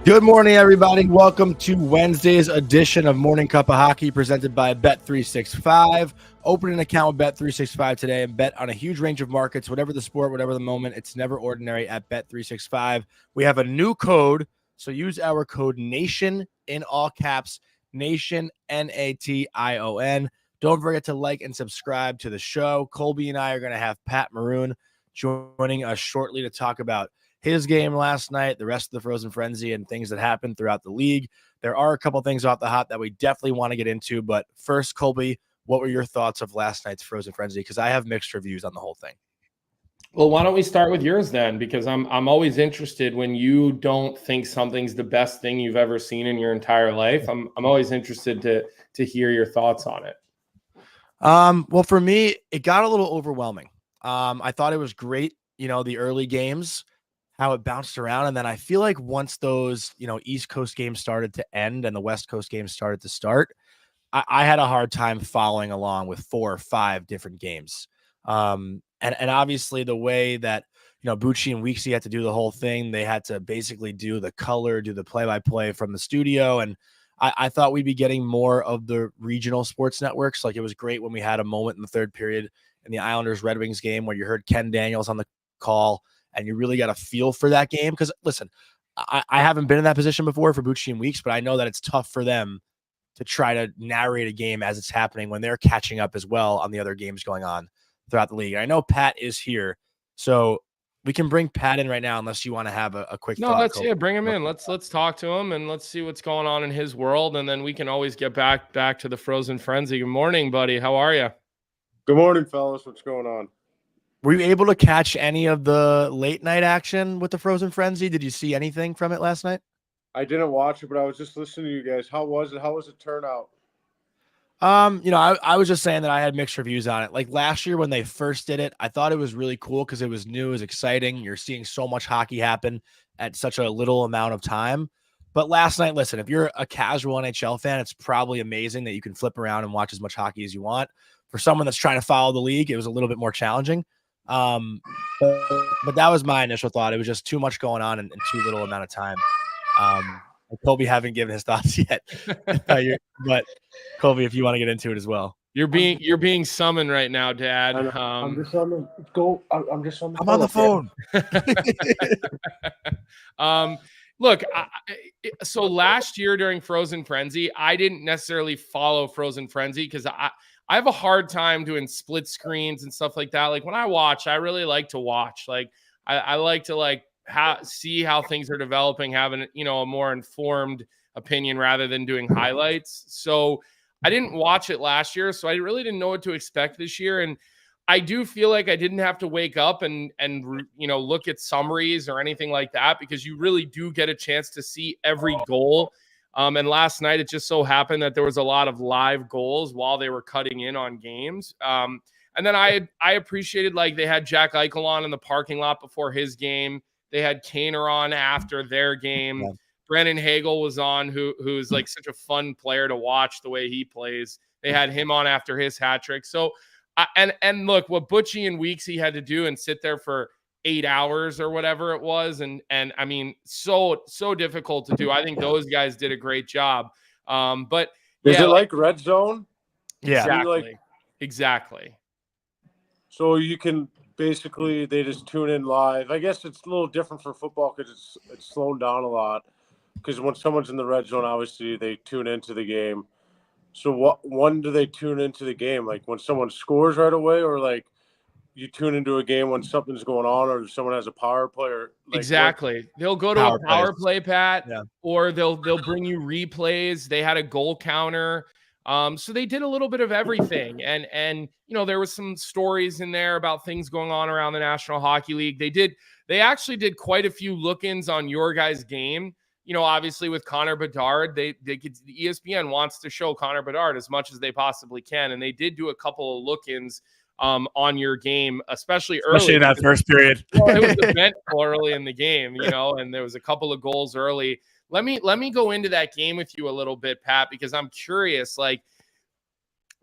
Good morning, everybody. Welcome to Wednesday's edition of Morning Cup of Hockey presented by Bet365. Open an account with Bet365 today and bet on a huge range of markets, whatever the sport, whatever the moment. It's never ordinary at Bet365. We have a new code, so use our code NATION in all caps, NATION, NATION. Don't forget to like and subscribe to the show. Colby and I are going to have Pat Maroon joining us shortly to talk about his game last night, the rest of the Frozen Frenzy, and things that happened throughout the league. There are a couple things off the hop that we definitely want to get into. But first, Colby, what were your thoughts of last night's Frozen Frenzy? Because I have mixed reviews on the whole thing. Well, why don't we start with yours then? Because I'm always interested when you don't think something's the best thing you've ever seen in your entire life. I'm always interested to hear your thoughts on it. Well, for me, it got a little overwhelming. I thought it was great, the early games, how it bounced around. And then I feel like once those, East Coast games started to end and the West Coast games started to start, I had a hard time following along with 4 or 5 different games. And obviously the way that, Bucci and Weeksy had to do the whole thing, they had to basically do the color, do the play-by-play from the studio. And I thought we'd be getting more of the regional sports networks. Like, it was great when we had a moment in the third period in the Islanders Red Wings game where you heard Ken Daniels on the call and you really got a feel for that game. Because listen, I haven't been in that position before for Bucci and Weeks, but I know that it's tough for them to try to narrate a game as it's happening when they're catching up as well on the other games going on throughout the league. And I know Pat is here, so we can bring Pat in right now unless you want to have a quick thought. Bring him in. Let's talk to him and let's see what's going on in his world, and then we can always get back to the Frozen Frenzy. Good morning, buddy. How are you? Good morning, fellas. What's going on? Were you able to catch any of the late night action with the Frozen Frenzy? Did you see anything from it last night? I didn't watch it, but I was just listening to you guys. How was it? How was the turnout? I was just saying that I had mixed reviews on it. Like last year when they first did it, I thought it was really cool because it was new, it was exciting. You're seeing so much hockey happen at such a little amount of time. But last night, listen, if you're a casual NHL fan, it's probably amazing that you can flip around and watch as much hockey as you want. For someone that's trying to follow the league, it was a little bit more challenging. But that was my initial thought. It was just too much going on in too little amount of time. Colby haven't given his thoughts yet, but Colby, if you want to get into it as well, you're being summoned right now, Dad. I'm just on the go. I'm just on the. I'm on the phone. Look, so last year during Frozen Frenzy, I didn't necessarily follow Frozen Frenzy because I have a hard time doing split screens and stuff like that. Like when I watch, I really like to watch. Like I like to see how things are developing, having a more informed opinion rather than doing highlights. So I didn't watch it last year, so I really didn't know what to expect this year. And I do feel like I didn't have to wake up and look at summaries or anything like that because you really do get a chance to see every goal. And last night, it just so happened that there was a lot of live goals while they were cutting in on games. And then I appreciated, like, they had Jack Eichel on in the parking lot before his game. They had Kaner on after their game. Yeah. Brennan Hagel was on, who's like such a fun player to watch the way he plays. They had him on after his hat trick. So, and look, what Butchie and Weeksy had to do and sit there for 8 hours or whatever it was. And I mean, so difficult to do. I think those guys did a great job. But is it like Red Zone? Yeah, exactly. So you can basically, they just tune in live. I guess it's a little different for football because it's slowed down a lot. Because when someone's in the red zone, obviously they tune into the game. So when do they tune into the game? Like when someone scores right away, or like you tune into a game when something's going on, or someone has a power play, or like exactly. They'll go to a power play, Pat, or they'll bring you replays. They had a goal counter. So they did a little bit of everything. And there was some stories in there about things going on around the National Hockey League. They actually did quite a few look-ins on your guys' game. Obviously with Connor Bedard, the ESPN wants to show Connor Bedard as much as they possibly can. And they did do a couple of look-ins on your game, especially early in that first period. Well, it was eventful early in the game, and there was a couple of goals early. Let me go into that game with you a little bit, Pat, because I'm curious, like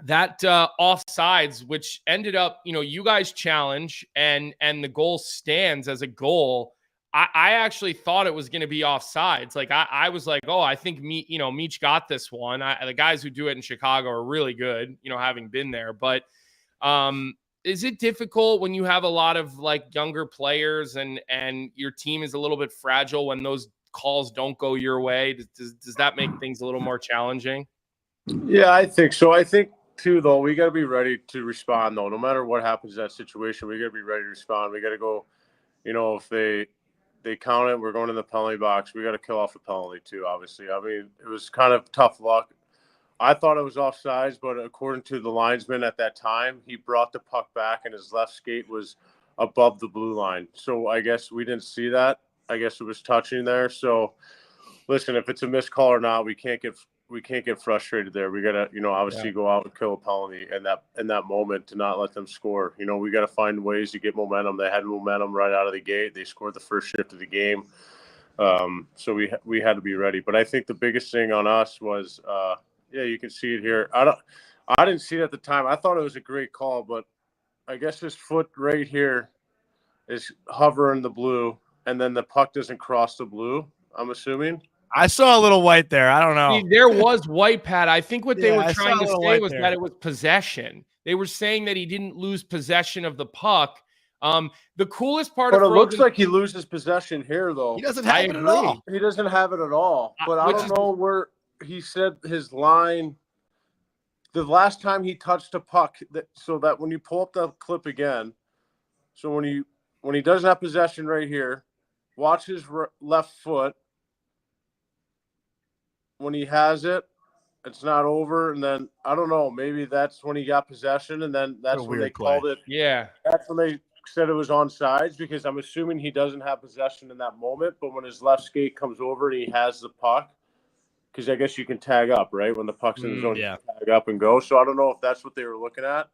that offsides, which ended up, you guys challenge and the goal stands as a goal. I actually thought it was going to be offsides. Like I was like, oh, I think Meach got this one. The guys who do it in Chicago are really good, having been there. But is it difficult when you have a lot of like younger players and your team is a little bit fragile when those calls don't go your way? Does that make things a little more challenging? Yeah, I think so. I think too, though, we got to be ready to respond, though. No matter what happens in that situation, we got to be ready to respond. We got to go, if they count it, we're going in the penalty box. We got to kill off the penalty too, obviously. I mean, it was kind of tough luck. I thought it was offsides, but according to the linesman at that time, he brought the puck back and his left skate was above the blue line. So I guess we didn't see that. I guess it was touching there. So listen, if it's a missed call or not, we can't get frustrated there. We gotta, obviously go out and kill a penalty in that moment to not let them score. We gotta find ways to get momentum. They had momentum right out of the gate. They scored the first shift of the game. So we had to be ready. But I think the biggest thing on us was you can see it here. I didn't see it at the time. I thought it was a great call, but I guess his foot right here is hovering the blue, and then the puck doesn't cross the blue, I'm assuming. I saw a little white there. I don't know. See, there was white, Pat. I think what they were trying to say was there. that it was possession. They were saying that he didn't lose possession of the puck. The coolest part but of it looks like he loses possession here, though. He doesn't have it at all. He doesn't have it at all. But I don't know where he said his line. The last time he touched a puck, so that when you pull up the clip again, so when he doesn't have possession right here, watch his left foot. When he has it, it's not over, and then I don't know. Maybe that's when he got possession, and then that's when they called it. Yeah, that's when they said it was onside because I'm assuming he doesn't have possession in that moment. But when his left skate comes over and he has the puck, because I guess you can tag up right when the puck's in the zone, you can tag up and go. So I don't know if that's what they were looking at.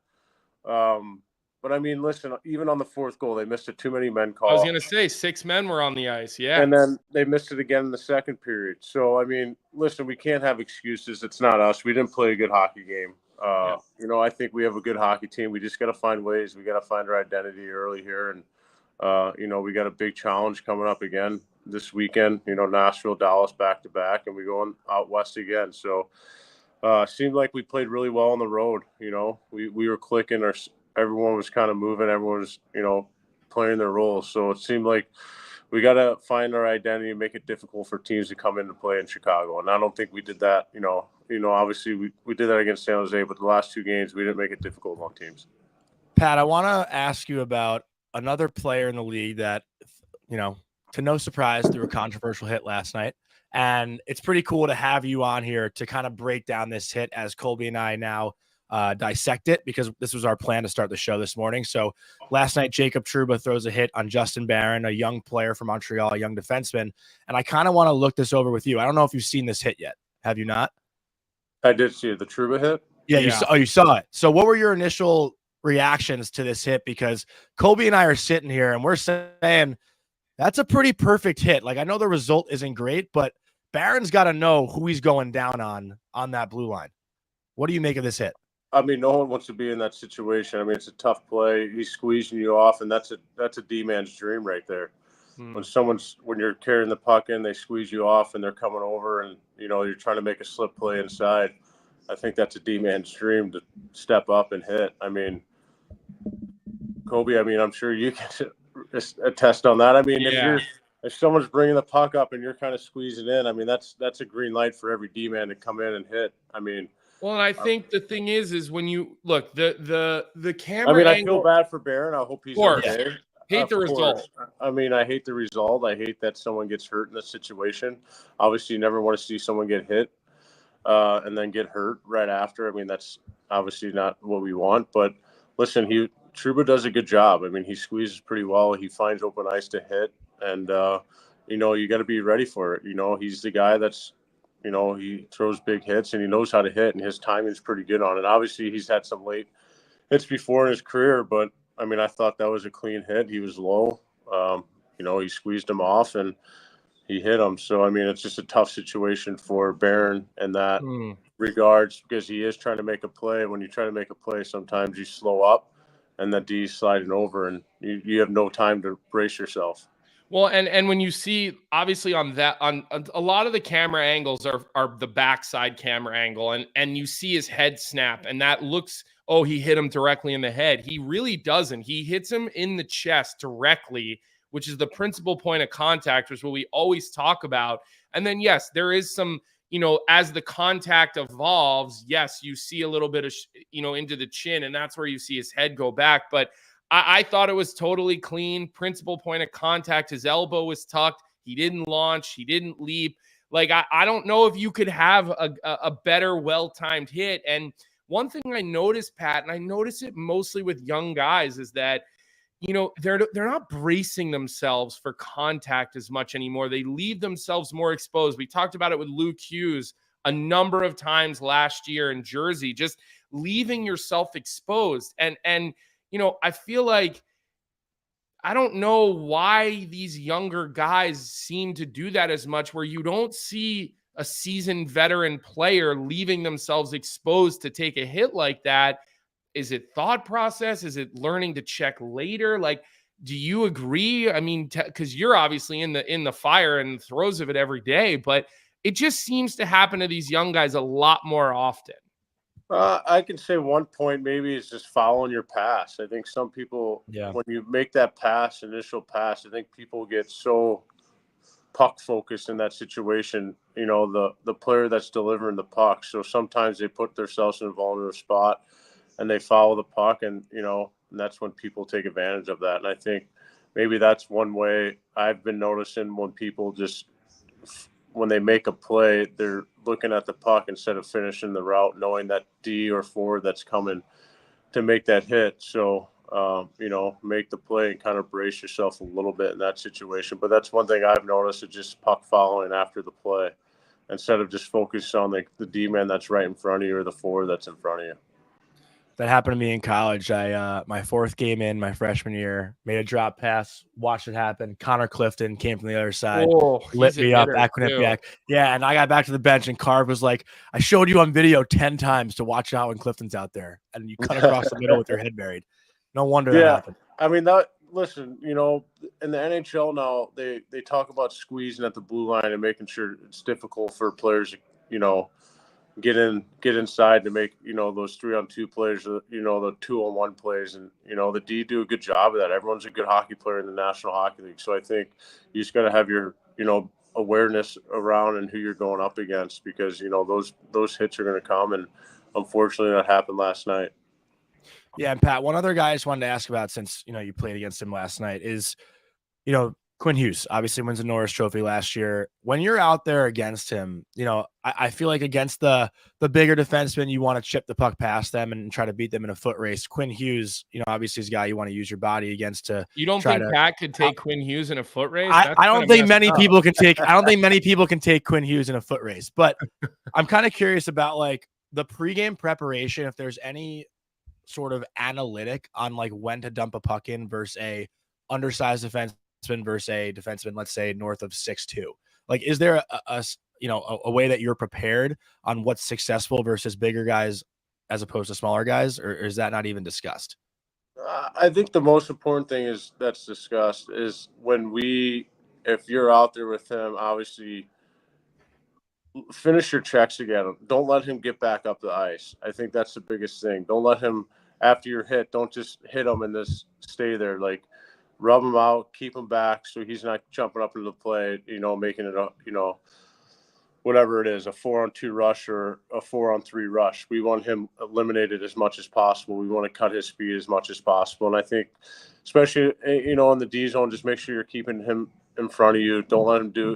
But I mean, listen, even on the fourth goal, they missed a too many men call. I was going to say 6 men were on the ice. Yeah. And then they missed it again in the second period. So, I mean, listen, we can't have excuses. It's not us. We didn't play a good hockey game. I think we have a good hockey team. We just got to find ways. We got to find our identity early here. And, we got a big challenge coming up again this weekend, Nashville, Dallas back-to-back, and we go out west again. So, seemed like we played really well on the road. We were clicking. Everyone was kind of moving. Everyone was, playing their roles. So it seemed like we got to find our identity and make it difficult for teams to come in to play in Chicago. And I don't think we did that. Obviously we did that against San Jose, but the last 2 games, we didn't make it difficult on teams. Pat, I want to ask you about another player in the league that, to no surprise, threw a controversial hit last night. And it's pretty cool to have you on here to kind of break down this hit as Colby and I now dissect it, because this was our plan to start the show this morning. So last night, Jacob Trouba throws a hit on Justin Barron, a young player from Montreal, a young defenseman. And I kind of want to look this over with you. I don't know if you've seen this hit yet. Have you not? I did see it. The Trouba hit? Yeah, you saw it. So what were your initial reactions to this hit? Because Colby and I are sitting here and we're saying that's a pretty perfect hit. Like, I know the result isn't great, but Barron's got to know who he's going down on that blue line. What do you make of this hit? I mean, no one wants to be in that situation. I mean, it's a tough play. He's squeezing you off, and that's a D-man's dream right there. When you're carrying the puck in, they squeeze you off, and they're coming over, and you're trying to make a slip play inside. I think that's a D-man's dream to step up and hit. I mean, Colby, I'm sure you can attest on that. I mean, if someone's bringing the puck up and you're kind of squeezing in, I mean, that's a green light for every D-man to come in and hit. I mean. Well, and I think the thing is when you look the camera. I mean, I feel bad for Barron. I hope he's okay. Hate the result. I mean, I hate the result. I hate that someone gets hurt in this situation. Obviously, you never want to see someone get hit and then get hurt right after. I mean, that's obviously not what we want. But listen, Trouba does a good job. I mean, he squeezes pretty well. He finds open ice to hit, and you got to be ready for it. He's the guy that's. He throws big hits and he knows how to hit, and his timing is pretty good on it. Obviously, he's had some late hits before in his career, but I mean, I thought that was a clean hit. He was low. He squeezed him off and he hit him. So, I mean, it's just a tough situation for Barron in that regards, because he is trying to make a play. And when you try to make a play, sometimes you slow up and that D's sliding over and you have no time to brace yourself. Well, and when you see, obviously, on a lot of the camera angles are the backside camera angle, and you see his head snap, and that looks, oh, he hit him directly in the head. He really doesn't. He hits him in the chest directly, which is the principal point of contact, which is what we always talk about. And then, yes, there is some, as the contact evolves, yes, you see a little bit of, into the chin, and that's where you see his head go back. But I thought it was totally clean. Principal point of contact. His elbow was tucked. He didn't launch. He didn't leap. Like, I don't know if you could have a better, well-timed hit. And one thing I noticed, Pat, and I notice it mostly with young guys, is that, they're not bracing themselves for contact as much anymore. They leave themselves more exposed. We talked about it with Luke Hughes a number of times last year in Jersey, just leaving yourself exposed. And I feel like, I don't know why these younger guys seem to do that as much, where you don't see a seasoned veteran player leaving themselves exposed to take a hit like that. Is it thought process? Is it learning to check later? Like, do you agree? I mean, because you're obviously in the fire and throes of it every day, but it just seems to happen to these young guys a lot more often. I can say one point maybe is just following your pass. I think some people, when you make that initial pass, I think people get so puck focused in that situation, the player that's delivering the puck. So sometimes they put themselves in a vulnerable spot and they follow the puck, and that's when people take advantage of that. And I think maybe that's one way I've been noticing, when people just, when they make a play, they're looking at the puck instead of finishing the route, knowing that D or forward that's coming to make that hit. So, make the play and kind of brace yourself a little bit in that situation. But that's one thing I've noticed, is just puck following after the play, instead of just focus on the D-man that's right in front of you or the forward that's in front of you. That happened to me in college. I my fourth game in my freshman year, made a drop pass, watched it happen. Connor Clifton came from the other side, lit me up, back. Yeah, and I got back to the bench, and Carv was like, "I showed you on video 10 times to watch out when Clifton's out there, and you cut across the middle with your head buried." No wonder that happened. I mean, listen, in the NHL now, they talk about squeezing at the blue line and making sure it's difficult for players to, get inside to make, those 3-on-2 plays, the 2-on-1 plays. And, the D do a good job of that. Everyone's a good hockey player in the National Hockey League. So I think you just got to have your, awareness around and who you're going up against, because, those hits are going to come. And unfortunately that happened last night. Yeah. And Pat, one other guy I just wanted to ask about, since, you played against him last night, is, Quinn Hughes obviously wins the Norris Trophy last year. When you're out there against him, I feel like against the bigger defensemen, you want to chip the puck past them and try to beat them in a foot race. Quinn Hughes, obviously is a guy you want to use your body against to. You don't think Pat could take Quinn Hughes in a foot race? I don't think many people can take. I don't think many people can take Quinn Hughes in a foot race. But I'm kind of curious about like the pregame preparation. If there's any sort of analytic on like when to dump a puck in versus a undersized defenseman versus a defenseman, let's say north of 6'2". Like, is there a way that you're prepared on what's successful versus bigger guys as opposed to smaller guys, or is that not even discussed? I think the most important thing that's discussed is if you're out there with him, obviously finish your checks again. Don't let him get back up the ice. I think that's the biggest thing. Don't let him, after you're hit, don't just hit him and just stay there. Like, rub him out, keep him back so he's not jumping up into the play, making it whatever it is, a 4-on-2 rush or a 4-on-3 rush. We want him eliminated as much as possible. We want to cut his speed as much as possible. And I think, especially, in the D zone, just make sure you're keeping him in front of you. Don't let him do,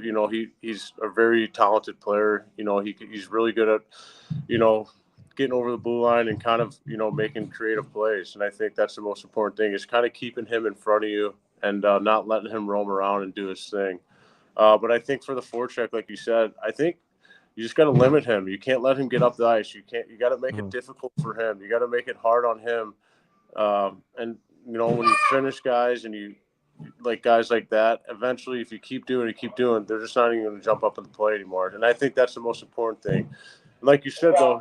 he's a very talented player. He's really good at, getting over the blue line and kind of, making creative plays. And I think that's the most important thing, is kind of keeping him in front of you and not letting him roam around and do his thing. But I think for the forecheck, like you said, I think you just got to limit him. You can't let him get up the ice. You got to make it difficult for him. You got to make it hard on him. And, when you finish guys and you like guys like that, eventually if you keep doing, they're just not even going to jump up in the play anymore. And I think that's the most important thing. Like you said, though,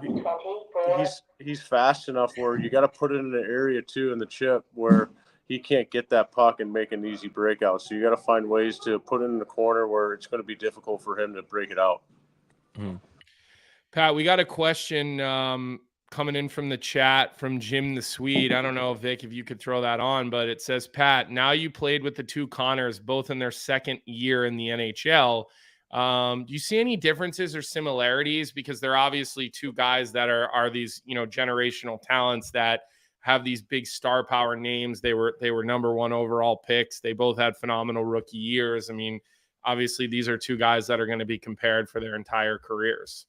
he's fast enough where you got to put it in an area too in the chip where he can't get that puck and make an easy breakout. So you got to find ways to put it in the corner where it's going to be difficult for him to break it out. Pat, we got a question coming in from the chat from Jim the Swede. I don't know, Vic, if you could throw that on, but it says, Pat, now you played with the two Connors, both in their second year in the NHL. Do you see any differences or similarities? Because they're obviously two guys that are these, generational talents that have these big star power names. They were number one overall picks. They both had phenomenal rookie years. I mean, obviously these are two guys that are going to be compared for their entire careers.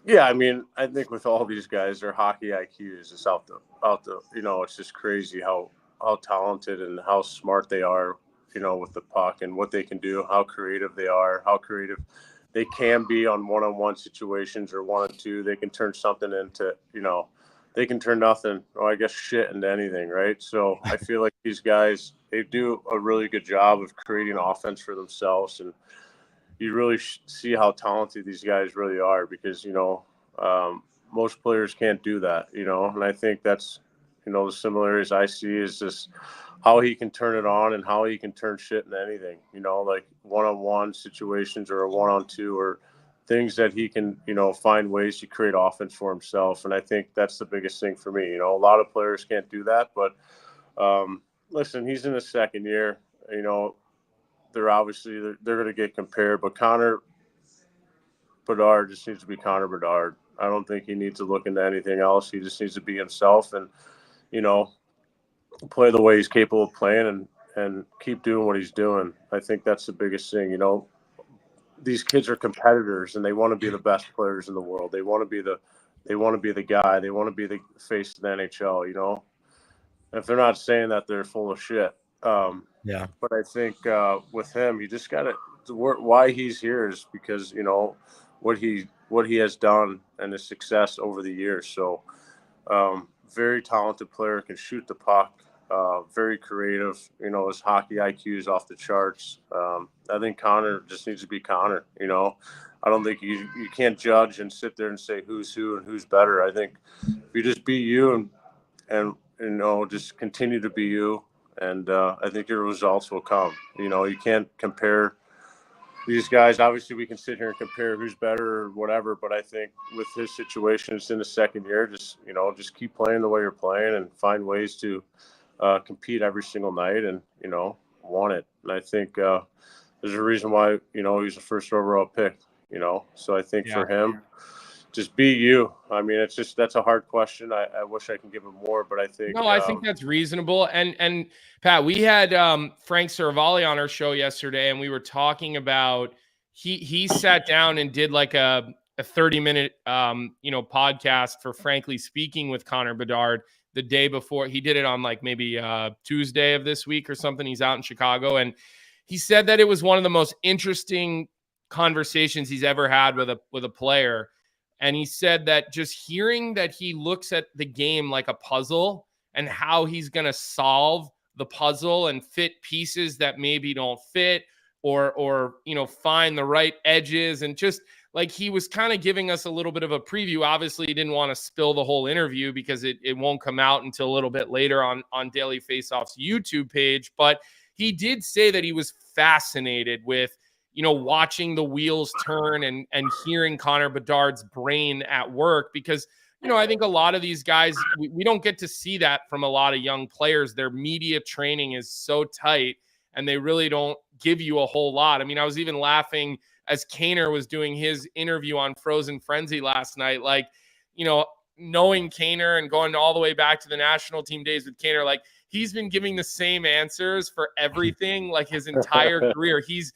Yeah, I mean, I think with all these guys, their hockey IQ is just out the, it's just crazy how talented and how smart they are, with the puck and what they can do, how creative they are, how creative they can be on one-on-one situations or 1-on-2. They can turn something into, they can turn nothing, or I guess shit, into anything, right? So I feel like these guys, they do a really good job of creating offense for themselves, and you really see how talented these guys really are because, most players can't do that, and I think that's, the similarities I see is just how he can turn it on and how he can turn shit into anything, like one-on-one situations or a 1-on-2 or things that he can, find ways to create offense for himself. And I think that's the biggest thing for me. A lot of players can't do that, but listen, he's in his second year, they're going to get compared, but Connor Bedard just needs to be Connor Bedard. I don't think he needs to look into anything else. He just needs to be himself and, play the way he's capable of playing and keep doing what he's doing. I think that's the biggest thing. These kids are competitors and they want to be the best players in the world. They want to be the guy. They want to be the face of the NHL, If they're not saying that, they're full of shit. Yeah. But I think with him, you just got to why he's here is because, what he has done and his success over the years. So very talented player, can shoot the puck, very creative. His hockey IQ is off the charts. I think Connor just needs to be Connor. I don't think you can't judge and sit there and say who's who and who's better. I think if you just be you and just continue to be you, and I think your results will come. You can't compare these guys. Obviously, we can sit here and compare who's better or whatever, but I think with his situation, it's in the second year. Just keep playing the way you're playing and find ways to compete every single night and want it. And I think there's a reason why he's the first overall pick. So I think for him, just be you. I mean, that's a hard question. I wish I could give him more, but I think I think that's reasonable. And Pat, we had Frank Saravalli on our show yesterday, and we were talking about he sat down and did like a 30-minute podcast for Frankly Speaking with Connor Bedard the day before. He did it on like maybe Tuesday of this week or something. He's out in Chicago, and he said that it was one of the most interesting conversations he's ever had with a player. And he said that just hearing that he looks at the game like a puzzle and how he's going to solve the puzzle and fit pieces that maybe don't fit or find the right edges, and just like he was kind of giving us a little bit of a preview. Obviously, he didn't want to spill the whole interview because it won't come out until a little bit later on Daily Faceoff's YouTube page. But he did say that he was fascinated with watching the wheels turn and hearing Connor Bedard's brain at work, because, I think a lot of these guys, we don't get to see that from a lot of young players. Their media training is so tight and they really don't give you a whole lot. I mean, I was even laughing as Kaner was doing his interview on Frozen Frenzy last night, like, knowing Kaner and going all the way back to the national team days with Kaner, like he's been giving the same answers for everything, like his entire career. He's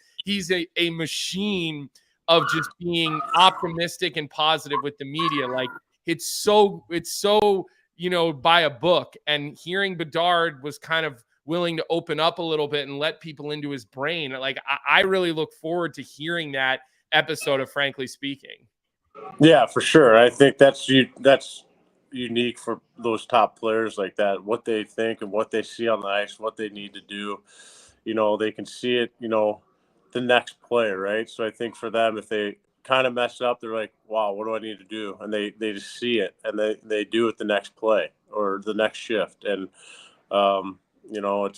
a machine of just being optimistic and positive with the media. Like it's so, by a book. And hearing Bedard was kind of willing to open up a little bit and let people into his brain. Like I really look forward to hearing that episode of Frankly Speaking. Yeah, for sure. I think that's unique for those top players like that, what they think and what they see on the ice, what they need to do. They can see it, the next play, right? So I think for them, if they kind of mess up, they're like, wow, what do I need to do? And they just see it and they do it the next play or the next shift. And You know,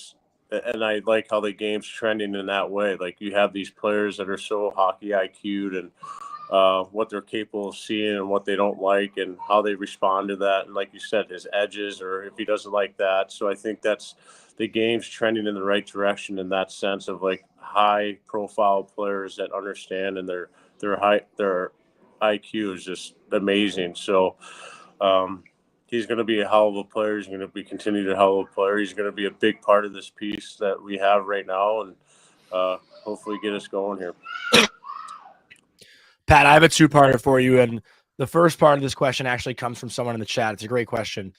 and I like how the game's trending in that way. Like you have these players that are so hockey IQ'd and what they're capable of seeing and what they don't like and how they respond to that. And like you said, his edges or if he doesn't like that. So I think the game's trending in the right direction in that sense of like high profile players that understand and their IQ is just amazing. So he's going to be a hell of a player. He's going to be continued a hell of a player. He's going to be a big part of this piece that we have right now and hopefully get us going here. Pat, I have a two-parter for you, and the first part of this question actually comes from someone in the chat. It's a great question.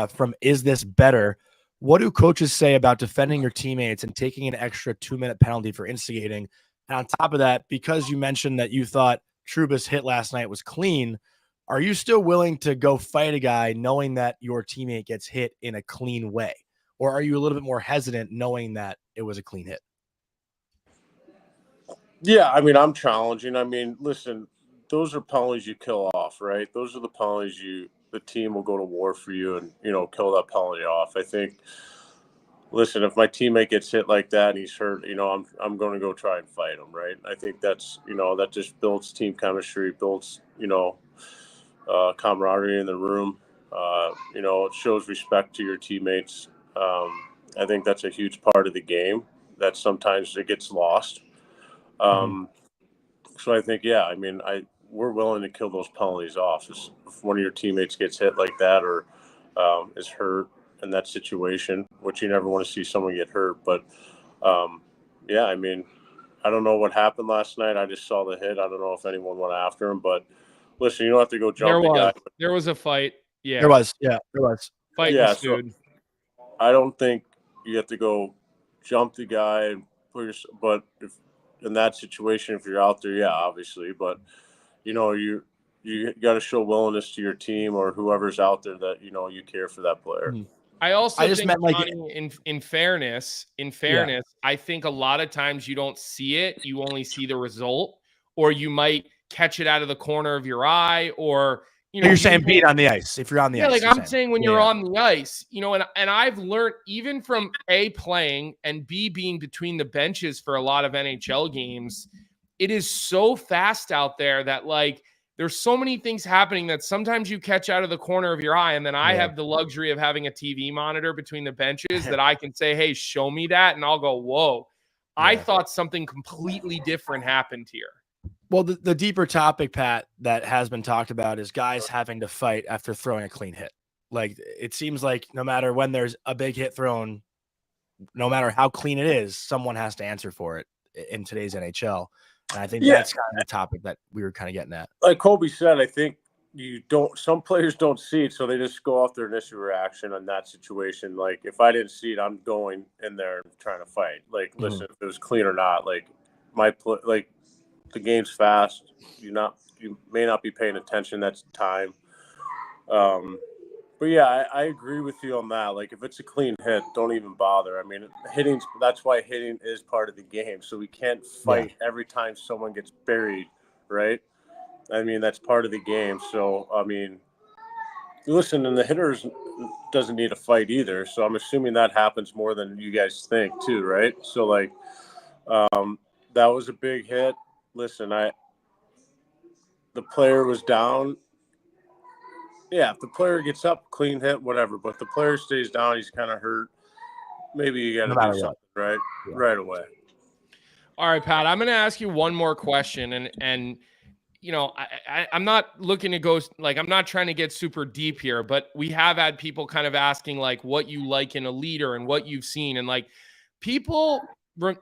From Is This Better? What do coaches say about defending your teammates and taking an extra 2-minute penalty for instigating? And on top of that, because you mentioned that you thought Trouba's hit last night was clean, are you still willing to go fight a guy knowing that your teammate gets hit in a clean way? Or are you a little bit more hesitant knowing that it was a clean hit? Yeah, I mean, I'm challenging. I mean, listen, those are penalties you kill off, right? Those are the penalties the team will go to war for you and, you know, kill that penalty off. I think, listen, if my teammate gets hit like that and he's hurt, you know, I'm going to go try and fight him, right? I think that's, you know, that just builds team chemistry, builds, you know, camaraderie in the room. You know, it shows respect to your teammates. I think that's a huge part of the game that sometimes it gets lost. So I think, yeah, I mean, we're willing to kill those penalties off. If one of your teammates gets hit like that or is hurt in that situation, which you never want to see someone get hurt. But, yeah, I mean, I don't know what happened last night. I just saw the hit. I don't know if anyone went after him. But, listen, you don't have to go jump the guy. There was a fight. Yeah. There was. Yeah, there was. Fight ensued. So I don't think you have to go jump the guy and but if in that situation, if you're out there, yeah, obviously, but you know, you got to show willingness to your team or whoever's out there that, you know, you care for that player. I just think, meant like Jonny, in fairness, yeah. I think a lot of times you don't see it. You only see the result, or you might catch it out of the corner of your eye, or, you know, you're saying beat on the ice. If you're on the ice. Like I'm saying when you're on the ice, you know, and I've learned even from A, playing, and B, being between the benches for a lot of NHL games, it is so fast out there that like there's so many things happening that sometimes you catch out of the corner of your eye. And then I have the luxury of having a TV monitor between the benches that I can say, hey, show me that. And I'll go, whoa, I thought something completely different happened here. Well, the deeper topic, Pat, that has been talked about is guys having to fight after throwing a clean hit. Like, it seems like no matter when there's a big hit thrown, no matter how clean it is, someone has to answer for it in today's NHL. And I think that's kind of the topic that we were kind of getting at. Like Colby said, I think some players don't see it, so they just go off their initial reaction on that situation. Like, if I didn't see it, I'm going in there and trying to fight. Like, listen, if it was clean or not, like, the game's fast. You may not be paying attention. That's time. But yeah, I agree with you on that. Like, if it's a clean hit, don't even bother. I mean, that's why hitting is part of the game. So we can't fight every time someone gets buried, right? I mean, that's part of the game. So, I mean, listen, and the hitters doesn't need a fight either. So I'm assuming that happens more than you guys think too, right? So, like, that was a big hit. Listen, the player was down. Yeah, if the player gets up, clean hit, whatever. But if the player stays down, he's kind of hurt. Maybe you got to do something right away. All right, Pat, I'm going to ask you one more question. And you know, I'm not looking to go, like, I'm not trying to get super deep here, but we have had people kind of asking, like, what you like in a leader and what you've seen. And, like, people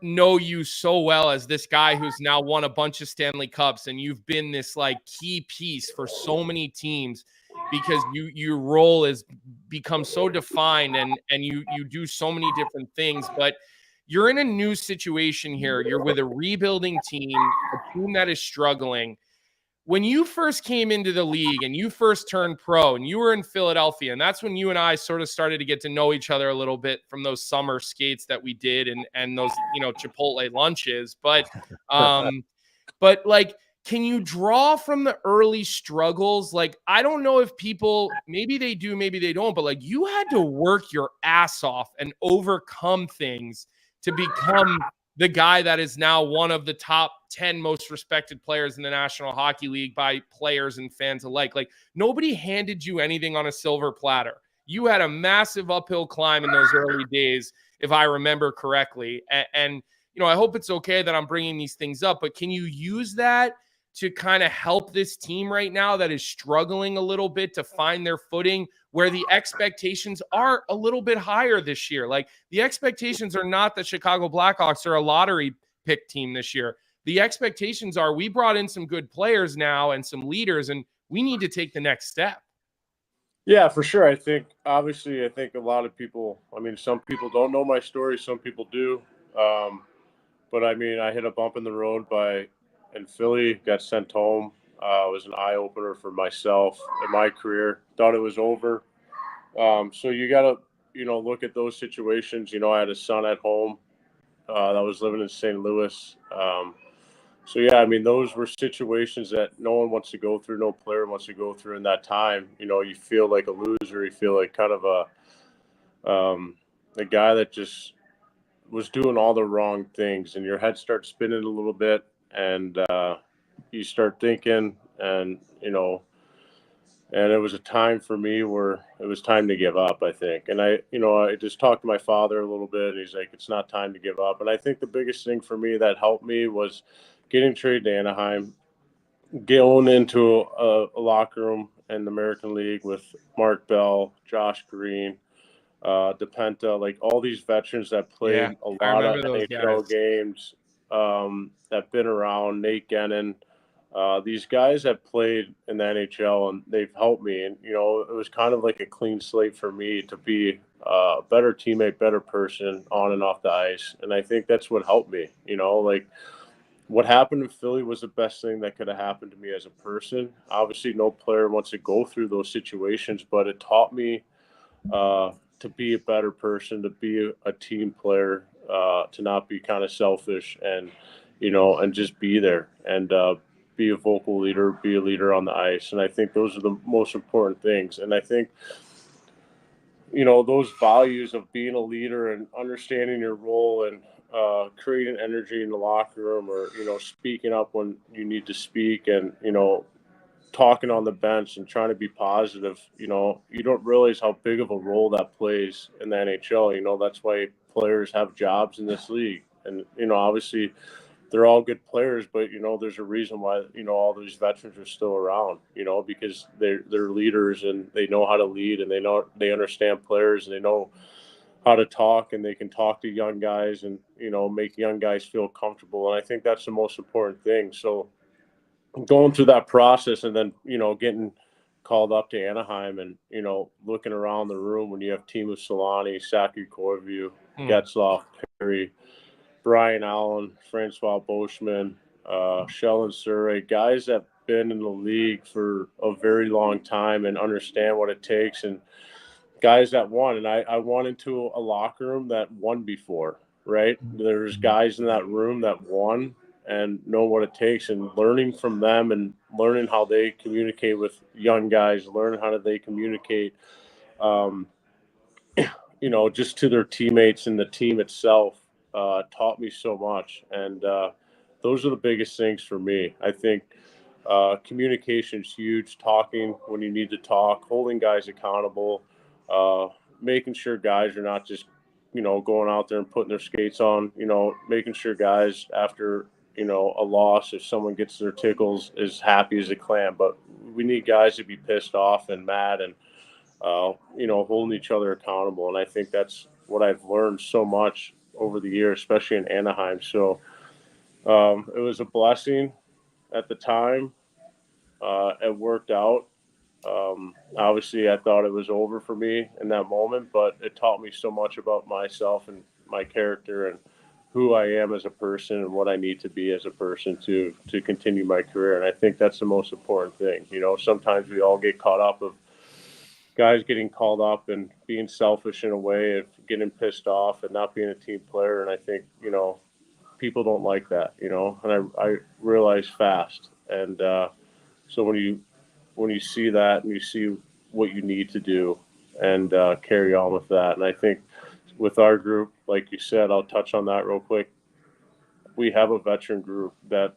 know you so well as this guy who's now won a bunch of Stanley Cups, and you've been this like key piece for so many teams because your role has become so defined and you do so many different things. But you're in a new situation here. You're with a rebuilding team, a team that is struggling. When you first came into the league and you first turned pro and you were in Philadelphia, and that's when you and I sort of started to get to know each other a little bit from those summer skates that we did and those, you know, Chipotle lunches. But like, can you draw from the early struggles? Like, I don't know if people, maybe they do, maybe they don't, but like you had to work your ass off and overcome things to become the guy that is now one of the top 10 most respected players in the National Hockey League by players and fans alike. Like, nobody handed you anything on a silver platter. You had a massive uphill climb in those early days, if I remember correctly. And you know, I hope it's okay that I'm bringing these things up, but can you use that to kind of help this team right now that is struggling a little bit to find their footing, where the expectations are a little bit higher this year? Like, the expectations are not that Chicago Blackhawks are a lottery pick team this year. The expectations are we brought in some good players now and some leaders, and we need to take the next step. Yeah, for sure. I think a lot of people, I mean, some people don't know my story, some people do. But I mean, I hit a bump in the road in Philly, got sent home. It was an eye opener for myself in my career. Thought it was over. So you got to, look at those situations. I had a son at home that was living in St. Louis. So yeah, I mean, those were situations that no one wants to go through. No player wants to go through in that time. You feel like a loser. You feel like kind of a guy that just was doing all the wrong things, and your head starts spinning a little bit, and you start thinking, and and it was a time for me where it was time to give up, I think. And I just talked to my father a little bit, and he's like, it's not time to give up. And I think the biggest thing for me that helped me was getting traded to Anaheim, going into a locker room in the American League with Mark Bell, Josh Green, DePenta, like all these veterans that played a lot of NHL games, that been around, Nate Gennon, these guys have played in the NHL, and they've helped me. And, it was kind of like a clean slate for me to be a better teammate, better person on and off the ice. And I think that's what helped me, like what happened in Philly was the best thing that could have happened to me as a person. Obviously, no player wants to go through those situations, but it taught me to be a better person, to be a team player, to not be kind of selfish, and and just be there, and be a vocal leader, be a leader on the ice. And I think those are the most important things. And I think those values of being a leader and understanding your role, and creating energy in the locker room, or speaking up when you need to speak, and talking on the bench and trying to be positive. You don't realize how big of a role that plays in the NHL. That's why players have jobs in this league. And, obviously they're all good players, but, there's a reason why, all these veterans are still around, because they're leaders, and they know how to lead, and they understand players, and they know how to talk, and they can talk to young guys, and, make young guys feel comfortable. And I think that's the most important thing. So, going through that process, and then getting called up to Anaheim, and looking around the room when you have Teemu Selanne, Saki Koivu, Getzlaf, Perry, Brian Allen, Francois Boschman, Sheldon Surrey, guys that have been in the league for a very long time and understand what it takes, and guys that won. And I won into a locker room that won before, right? There's guys in that room that won and know what it takes, and learning from them, and learning how they communicate with young guys, learning how they communicate, just to their teammates and the team itself, taught me so much. And those are the biggest things for me. I think communication is huge, talking when you need to talk, holding guys accountable, making sure guys are not just, going out there and putting their skates on, making sure guys after, a loss, if someone gets their tickles, is happy as a clam. But we need guys to be pissed off and mad, and, holding each other accountable. And I think that's what I've learned so much over the years, especially in Anaheim. So it was a blessing at the time. It worked out. Obviously, I thought it was over for me in that moment, but it taught me so much about myself and my character, and who I am as a person, and what I need to be as a person to continue my career. And I think that's the most important thing. Sometimes we all get caught up of guys getting called up and being selfish in a way, of getting pissed off and not being a team player. And I think, people don't like that, and I realized fast. And so when you see that and you see what you need to do and carry on with that, and I think with our group, like you said, I'll touch on that real quick. We have a veteran group that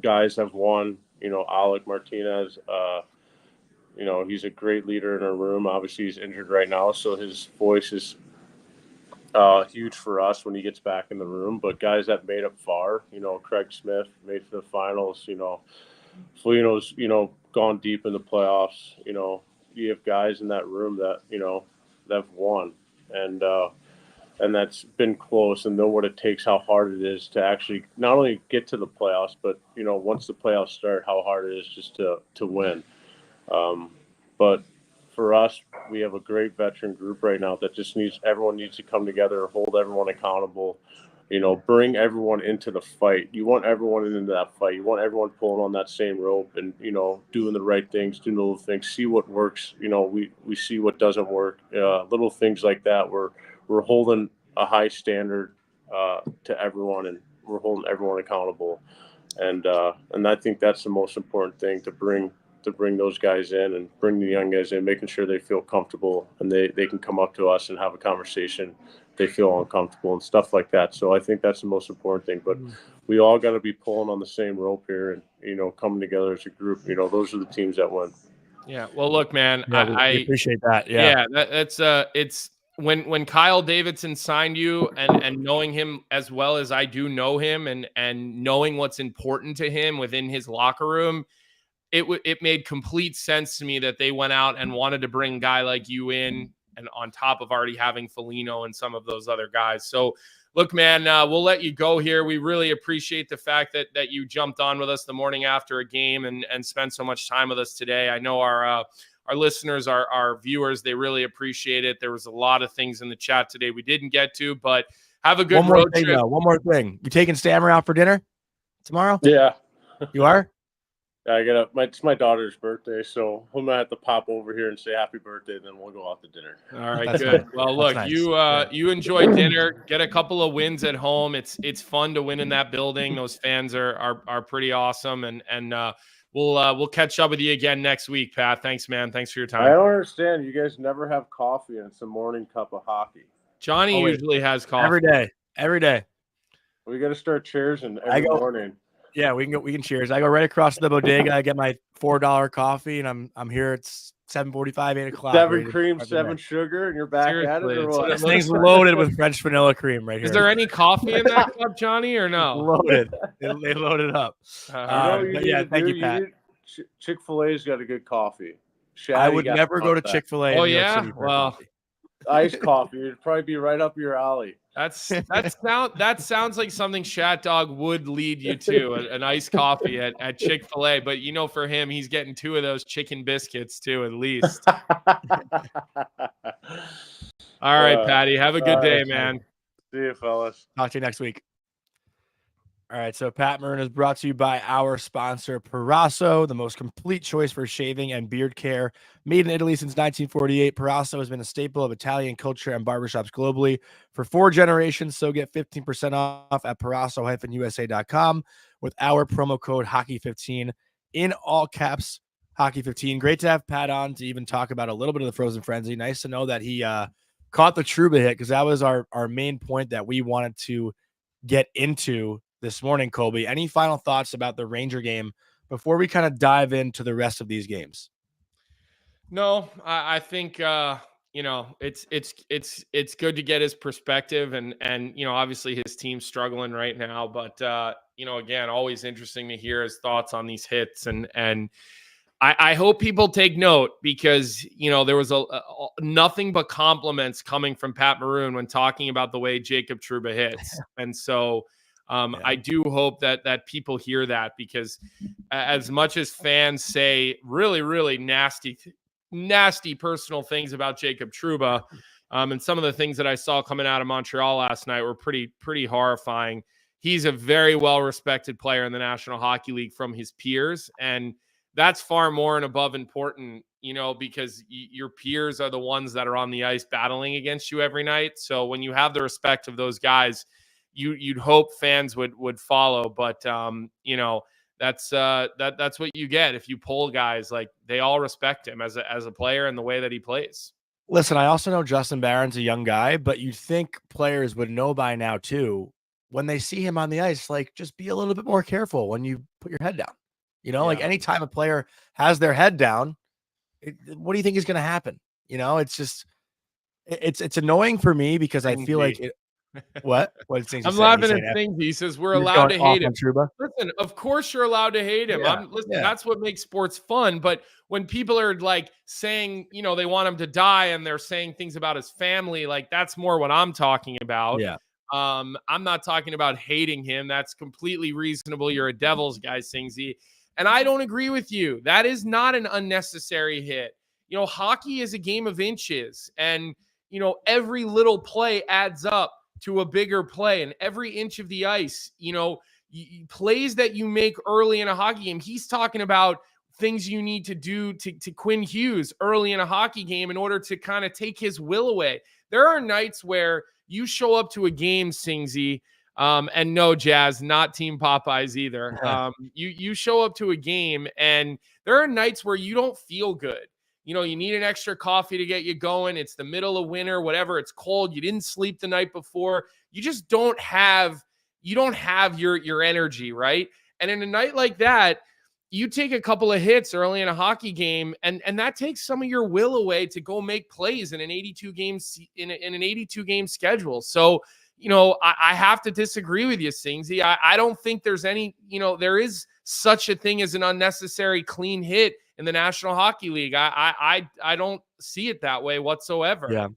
guys have won. Alec Martinez. He's a great leader in our room. Obviously, he's injured right now, so his voice is huge for us when he gets back in the room. But guys that made it far, Craig Smith made it to the finals. Felino's, gone deep in the playoffs. You have guys in that room that that've won, and that's been close and know what it takes, how hard it is to actually not only get to the playoffs, but once the playoffs start, how hard it is just to win. But for us, we have a great veteran group right now that just everyone needs to come together, hold everyone accountable, bring everyone into the fight. You want everyone into that fight. You want everyone pulling on that same rope and, doing the right things, doing little things, see what works. We see what doesn't work. Little things like that. We're holding a high standard to everyone, and we're holding everyone accountable. And I think that's the most important thing, to bring those guys in and bring the young guys in, making sure they feel comfortable and they can come up to us and have a conversation. They feel uncomfortable and stuff like that. So I think that's the most important thing. But we all got to be pulling on the same rope here and, coming together as a group. Those are the teams that win. Yeah. Well, look, man, Yeah, I appreciate that. Yeah. that's it's when Kyle Davidson signed you and knowing him as well as I do know him and knowing what's important to him within his locker room, it made complete sense to me that they went out and wanted to bring a guy like you in, and on top of already having Foligno and some of those other guys. So look, man, we'll let you go here. We really appreciate the fact that you jumped on with us the morning after a game and spent so much time with us today. I know our listeners, our viewers, they really appreciate it. There was a lot of things in the chat today we didn't get to, but have a good road trip. One more thing. You taking Stammer out for dinner tomorrow? Yeah. You are? Yeah, it's my daughter's birthday, so I'm gonna have to pop over here and say happy birthday, and then we'll go out to dinner. All right, That's good. nice. Well, look, nice. You enjoy dinner, get a couple of wins at home. It's fun to win in that building. Those fans are pretty awesome, and we'll catch up with you again next week, Pat. Thanks, man. Thanks for your time. I don't understand. You guys never have coffee, and it's a morning cup of hockey. Johnny usually has coffee every day. We got to start cheersing every morning. Yeah, we can cheers. I go right across the bodega. I get my $4 coffee, and I'm here. It's 7:45, 8 o'clock. 7 cream, 7 sugar, and you're back at it. Or what? This thing's loaded with French vanilla cream right here. Is there any coffee in that cup, Johnny, or no? Loaded. They loaded up. Yeah, thank you, Pat. Chick-fil-A's got a good coffee. I would never go to Chick-fil-A. Oh yeah, well. Iced coffee. It'd probably be right up your alley. That sounds like something Shat Dog would lead you to, an iced coffee at Chick-fil-A. But for him, he's getting 2 of those chicken biscuits too, at least. All right, Patty. Have a good day, man. See you, fellas. Talk to you next week. All right, so Pat Maroon is brought to you by our sponsor, Proraso, the most complete choice for shaving and beard care. Made in Italy since 1948, Proraso has been a staple of Italian culture and barbershops globally for 4 generations. So get 15% off at Proraso-USA.com with our promo code Hockey15 in all caps, Hockey15. Great to have Pat on to even talk about a little bit of the Frozen Frenzy. Nice to know that he caught the Trouba hit, because that was our main point that we wanted to get into this morning. Colby, any final thoughts about the Ranger game before we kind of dive into the rest of these games? No, I think it's good to get his perspective, and obviously his team's struggling right now, but again, always interesting to hear his thoughts on these hits, and I hope people take note, because there was nothing but compliments coming from Pat Maroon when talking about the way Jacob Trouba hits, and so. I do hope that people hear that, because as much as fans say really, really nasty personal things about Jacob Trouba, and some of the things that I saw coming out of Montreal last night were pretty horrifying. He's a very well-respected player in the National Hockey League from his peers, and that's far more and above important, because your peers are the ones that are on the ice battling against you every night. So when you have the respect of those guys, you'd hope fans would follow, but that's what you get if you pull guys. Like, they all respect him as a player and the way that he plays. Listen, I also know Justin Barron's a young guy, but you'd think players would know by now too. When they see him on the ice, like, just be a little bit more careful when you put your head down. Like, anytime a player has their head down, what do you think is going to happen? It's just, it's annoying for me because I feel like it. What did Stingy I'm say? laughing at things. He says we're allowed to hate him. Trouba? Listen, of course you're allowed to hate him. That's what makes sports fun. But when people are like saying, they want him to die and they're saying things about his family, like, that's more what I'm talking about. Yeah. I'm not talking about hating him. That's completely reasonable. You're a Devils guy, Singsy. And I don't agree with you. That is not an unnecessary hit. Hockey is a game of inches, and, every little play adds up to a bigger play, and every inch of the ice, plays that you make early in a hockey game. He's talking about things you need to do to Quinn Hughes early in a hockey game in order to kind of take his will away. There are nights where you show up to a game, Singsy, and no, Jazz, not Team Popeyes either. You show up to a game, and there are nights where you don't feel good. You need an extra coffee to get you going. It's the middle of winter, whatever. It's cold. You didn't sleep the night before. You just don't have your energy, right? And in a night like that, you take a couple of hits early in a hockey game, and that takes some of your will away to go make plays in an 82 game schedule. So, I have to disagree with you, Singsy. I don't think there's any, there is such a thing as an unnecessary clean hit in the National Hockey League. I don't see it that way whatsoever. Yeah.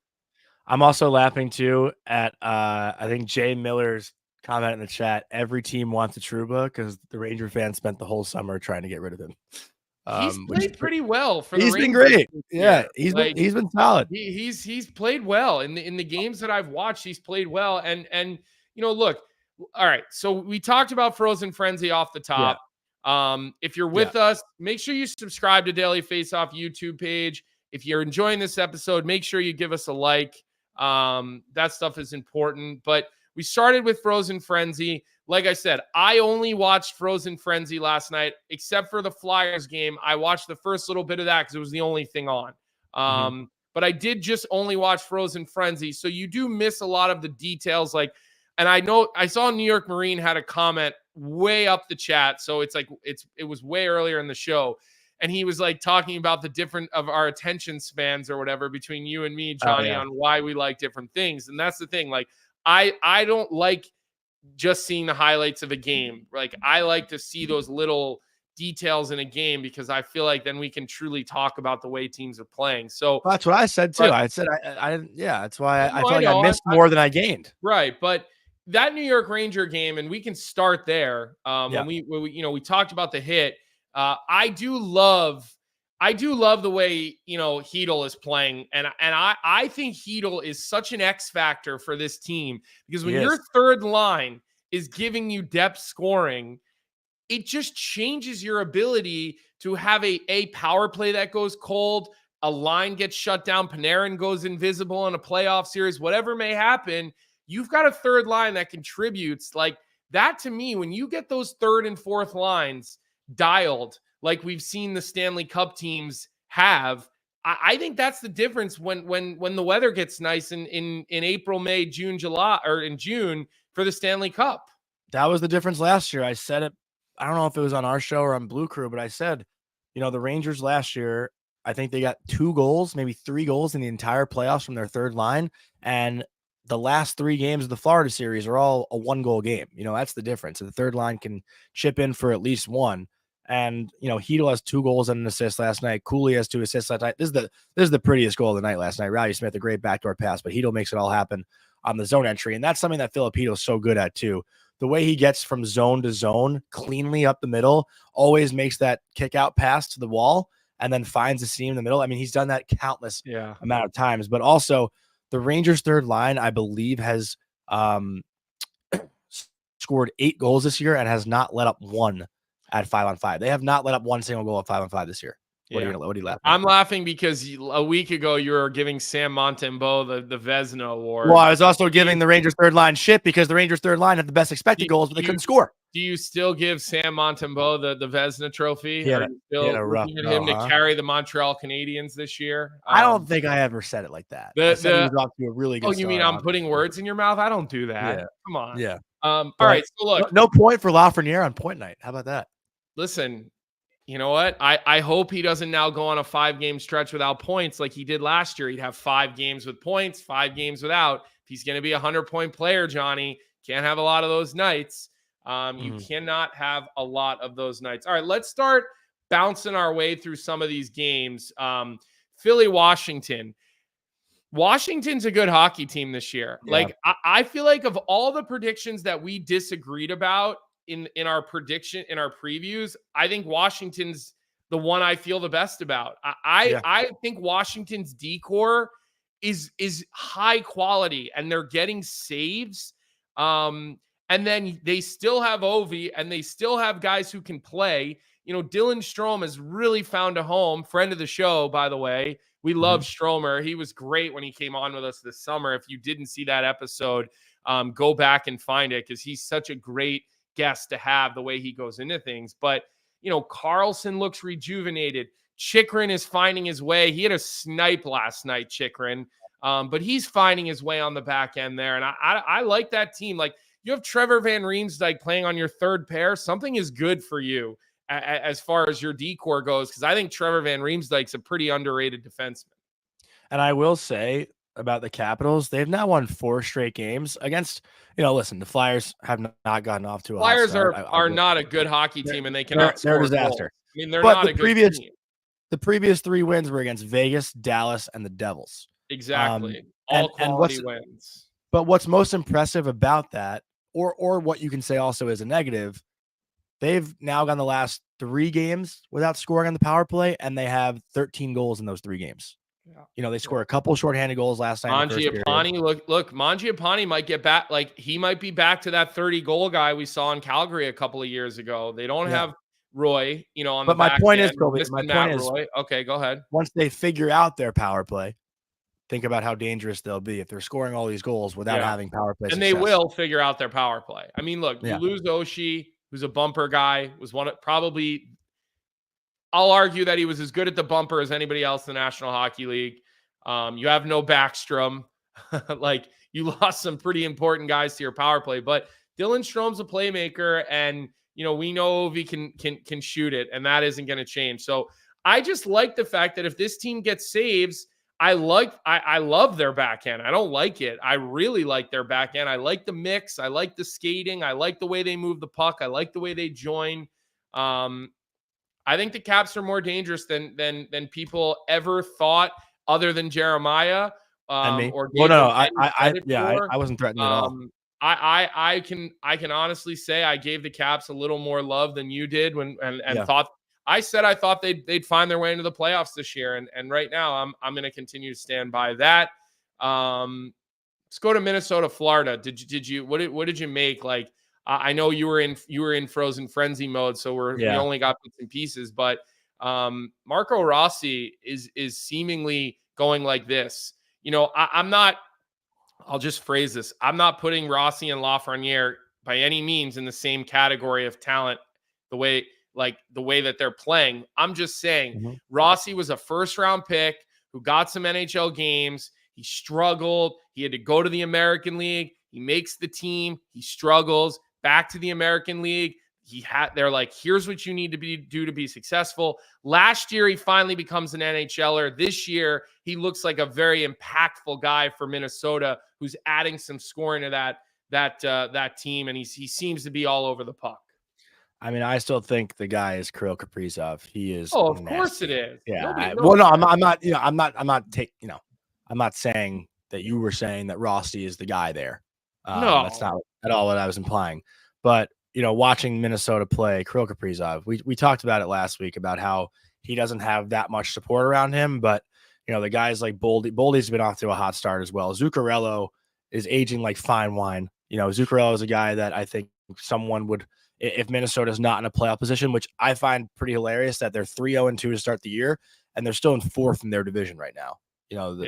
I'm also laughing too at I think Jay Miller's comment in the chat. Every team wants a Trouba because the Ranger fans spent the whole summer trying to get rid of him. He's played pretty well for the Rangers. He's been great. Yeah, he's been solid. He's played well in the games that I've watched. He's played well, and look, all right. So we talked about Frozen Frenzy off the top. Yeah. If you're with us, make sure you subscribe to Daily Faceoff YouTube page. If you're enjoying this episode, make sure you give us a like. That stuff is important. But we started with Frozen Frenzy. Like I said, I only watched Frozen Frenzy last night, except for the Flyers game. I watched the first little bit of that because it was the only thing on. But I did just only watch Frozen Frenzy. So you do miss a lot of the details. And I know I saw New York Marine had a comment way up the chat. So it was way earlier in the show. And he was like talking about the different of our attention spans or whatever between you and me, Johnny, on why we like different things. And that's the thing. Like, I don't like just seeing the highlights of a game. Like, I like to see those little details in a game because I feel like then we can truly talk about the way teams are playing. So well, that's what I said too. I said, that's why I feel like I missed more than I gained. Right. But that New York Ranger game, and we can start there. When we talked about the hit, I do love the way, Hedl is playing. And I think Hedl is such an X factor for this team because when your third line is giving you depth scoring, it just changes your ability to have a power play that goes cold, a line gets shut down, Panarin goes invisible in a playoff series, whatever may happen. You've got a third line that contributes. Like that, to me, when you get those third and fourth lines dialed, like we've seen the Stanley Cup teams have, I think that's the difference when the weather gets nice in April, May, June, July, or in June for the Stanley Cup. That was the difference last year. I said it. I don't know if it was on our show or on Blue Crew, but I said, the Rangers last year, I think they got 2 goals, maybe 3 goals in the entire playoffs from their third line. And the last 3 games of the Florida series are all a 1-goal game. That's the difference. The third line can chip in for at least 1. And, Hedl has 2 goals and an assist last night. Cooley has 2 assists last night. This is the prettiest goal of the night last night. Rowdy Smith, a great backdoor pass, but Hedl makes it all happen on the zone entry. And that's something that Filipino is so good at too. The way he gets from zone to zone cleanly up the middle, always makes that kick out pass to the wall and then finds a seam in the middle. I mean, he's done that countless amount of times, but also the Rangers third line, I believe, has scored 8 goals this year and has not let up 1 at 5-on-5. They have not let up 1 single goal at 5-on-5 this year. What are you laughing at? I'm laughing because a week ago you were giving Sam Montembeault the Vezina Award. Well, I was also giving the Rangers third line shit because the Rangers third line had the best expected goals, but they couldn't score. Do you still give Sam Montembeault the Vezina Trophy? He had Are a- you he still had a rough looking at him go, to huh? carry the Montreal Canadiens this year? I don't think I ever said it like that. I said he was off to a really good Oh, start. you mean I'm putting words in your mouth? I don't do that. Yeah. Come on. Yeah. All right. So look, no point for Lafreniere on point night. How about that? listen, you know what? I hope he doesn't now go on a 5-game stretch without points like he did last year. He'd have 5 games with points, 5 games without. If he's going to be a 100-point player, Johnny, can't have a lot of those nights. You cannot have a lot of those nights. All right, let's start bouncing our way through some of these games. Philly, Washington. Washington's a good hockey team this year. Yeah. Like, I feel like of all the predictions that we disagreed about in our previews, I think Washington's the one I feel the best about. I think Washington's decor is high quality and they're getting saves. And then they still have Ovi and they still have guys who can play. You know, Dylan Strome has really found a home. Friend of the show, by the way. We love Stromer. He was great when he came on with us this summer. If you didn't see that episode, go back and find it because he's such a great guest to have the way he goes into things. But, you know, Carlson looks rejuvenated. Chikrin is finding his way. He had a snipe last night, Chikrin, but he's finding his way on the back end there. And I like that team. Like, you have Trevor Van Riemsdyk playing on your third pair. Something is good for you as far as your decor goes, because I think Trevor Van Riemsdyk's a pretty underrated defenseman. And I will say about the Capitals, they've now won 4 straight games against, you know, listen, the Flyers have not gotten off to a Flyers hot start. are not a good hockey team, and they cannot they're score a disaster. goals. I mean, they're But not a good team. The previous 3 wins were against Vegas, Dallas, and the Devils. Exactly. All quality wins. But what's most impressive about that, or what you can say also is a negative, they've now gone the last 3 games without scoring on the power play, and they have 13 goals in those 3 games. Yeah. You know, they scored a couple shorthanded goals last night. Mangiapane, look, Mangiapane might get back. Like, he might be back to that 30-goal guy we saw in Calgary a couple of years ago. They don't have Roy, you know, on the back end. My point is, okay, go ahead. Once they figure out their power play, think about how dangerous they'll be if they're scoring all these goals without having power play. And they will figure out their power play. I mean, look, you lose Oshie, who's a bumper guy, was probably, I'll argue that he was as good at the bumper as anybody else in the National Hockey League. You have no Backstrom. Like, you lost some pretty important guys to your power play, but Dylan Strome's a playmaker, and, you know, we know Ovi can shoot it, and that isn't going to change. So I just like the fact that if this team gets saves, I love their backhand. I don't like it. I really like their backhand. I like the mix. I like the skating. I like the way they move the puck. I like the way they join. I think the Caps are more dangerous than people ever thought, other than Jeremiah. And me. Or I wasn't threatened at all. I can honestly say I gave the Caps a little more love than you did thought. I said I thought they'd find their way into the playoffs this year, and right now I'm going to continue to stand by that. Let's go to Minnesota, Florida. What did you make? Like, I know you were in frozen frenzy mode, so we only got bits and pieces, but Marco Rossi is seemingly going like this. You know, I'm not. I'll just phrase this. I'm not putting Rossi and Lafreniere by any means in the same category of talent. The way that they're playing. I'm just saying Rossi was a first-round pick who got some NHL games. He struggled. He had to go to the American League. He makes the team. He struggles. Back to the American League. They're like, here's what you need to do to be successful. Last year, he finally becomes an NHLer. This year, he looks like a very impactful guy for Minnesota who's adding some scoring to that team, and he seems to be all over the puck. I mean, I still think the guy is Kirill Kaprizov. He is. Oh, of course it is. Yeah. I'm not. You know, I'm not saying that you were saying that Rossi is the guy there. No, that's not at all what I was implying. But, you know, watching Minnesota play Kirill Kaprizov, we talked about it last week about how he doesn't have that much support around him. But, you know, the guys like Boldy's been off to a hot start as well. Zuccarello is aging like fine wine. You know, Zuccarello is a guy that I think someone would. If Minnesota's not in a playoff position, which I find pretty hilarious that they're 3-0-2 to start the year, and they're still in 4th in their division right now. You know, do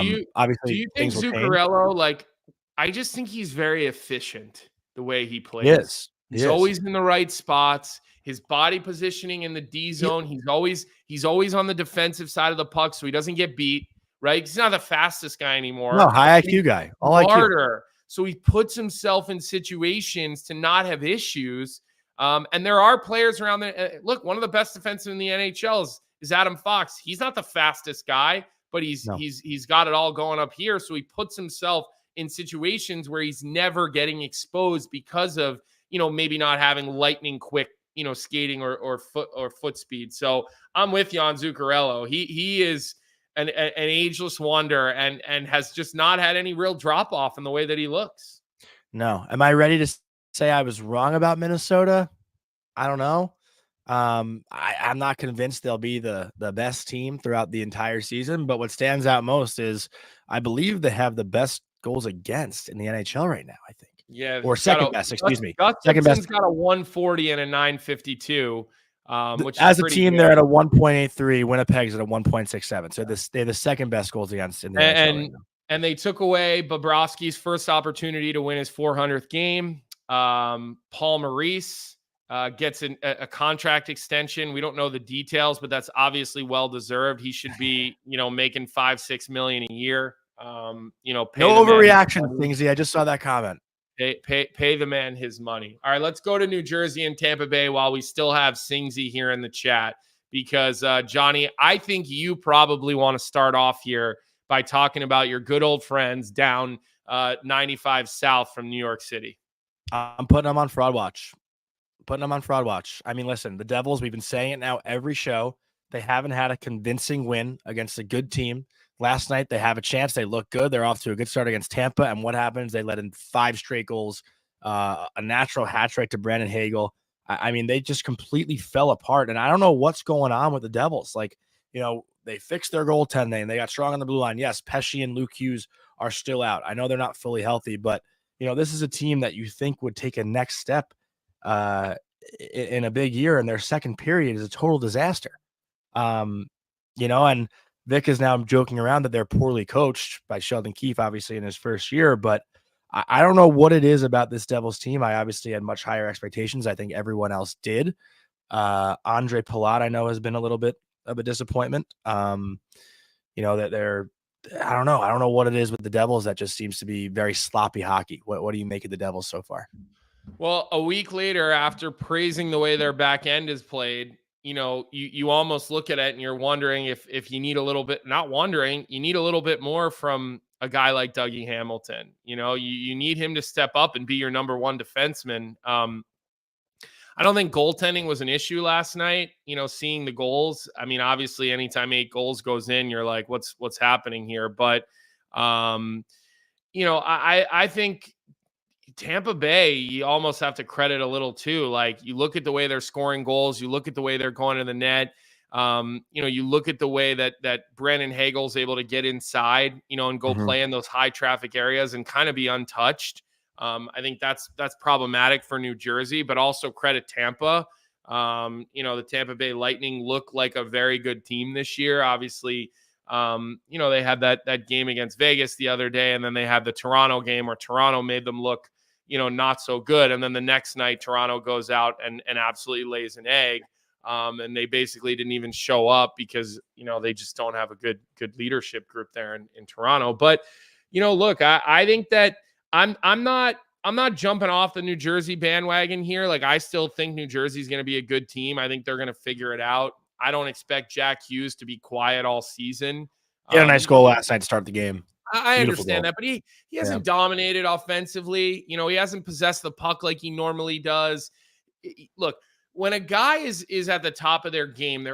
you think Zuccarello, like, I just think he's very efficient the way he plays. He is. He's always in the right spots. His body positioning in the D zone. He's always on the defensive side of the puck, so he doesn't get beat. Right? He's not the fastest guy anymore. No, high IQ guy. All IQ. So he puts himself in situations to not have issues. And there are players around there. Look, one of the best defensemen in the NHL is Adam Fox. He's not the fastest guy, but he's got it all going up here. So he puts himself in situations where he's never getting exposed because of, maybe not having lightning quick, skating or foot speed. So I'm with you on Zuccarello. He is an ageless wonder and has just not had any real drop off in the way that he looks. No. Am I ready to say I was wrong about Minnesota? I don't know. I'm not convinced they'll be the best team throughout the entire season, but what stands out most is I believe they have the best goals against in the NHL right now, I think. Yeah. Or second best, excuse me. Second best. Got a 140 and a 952. Which as a team, they're at a 1.83. Winnipeg's at a 1.67. So they're the second best goals against in the NHL right now. And they took away Bobrovsky's first opportunity to win his 400th game. Paul Maurice gets a contract extension. We don't know the details, but that's obviously well-deserved. He should be, making $5-6 million a year. No overreaction, Thingsy. I just saw that comment. Pay the man his money. All right, let's go to New Jersey and Tampa Bay while we still have Singsy here in the chat. Because, Johnny, I think you probably want to start off here by talking about your good old friends down 95 South from New York City. I'm putting them on fraud watch. I mean, listen, the Devils, we've been saying it now every show. They haven't had a convincing win against a good team. Last night, they have a chance. They look good. They're off to a good start against Tampa. And what happens? They let in 5 straight goals, a natural hat trick to Brandon Hagel. I mean, they just completely fell apart. And I don't know what's going on with the Devils. Like, they fixed their goaltending. They got strong on the blue line. Yes, Pesce and Luke Hughes are still out. I know they're not fully healthy, but, this is a team that you think would take a next step in a big year, and their second period is a total disaster. And Vic is now joking around that they're poorly coached by Sheldon Keefe, obviously in his first year, but I don't know what it is about this Devils team. I obviously had much higher expectations. I think everyone else did. Andre Palat, I know, has been a little bit of a disappointment. That they're, I don't know what it is with the Devils that just seems to be very sloppy hockey. What do you make of the Devils so far? Well, a week later, after praising the way their back end is played, you almost look at it and you're wondering if you need a little bit, not wondering, you need a little bit more from a guy like Dougie Hamilton. You need him to step up and be your number one defenseman. I don't think goaltending was an issue last night, seeing the goals. I mean, obviously anytime 8 goals goes in, you're like, what's happening here? But, I think Tampa Bay, you almost have to credit a little too. Like, you look at the way they're scoring goals, you look at the way they're going to the net. You look at the way that Brandon Hagel's able to get inside, and go play in those high traffic areas and kind of be untouched. I think that's problematic for New Jersey, but also credit Tampa. The Tampa Bay Lightning look like a very good team this year. Obviously, they had that game against Vegas the other day, and then they had the Toronto game where Toronto made them look, not so good. And then the next night, Toronto goes out and absolutely lays an egg. And they basically didn't even show up because, they just don't have a good leadership group there in Toronto. But, look, I think that I'm not jumping off the New Jersey bandwagon here. Like, I still think New Jersey's going to be a good team. I think they're going to figure it out. I don't expect Jack Hughes to be quiet all season. He had a nice goal last night to start the game. I understand that, but he hasn't dominated offensively. He hasn't possessed the puck like he normally does. Look, when a guy is at the top of their game,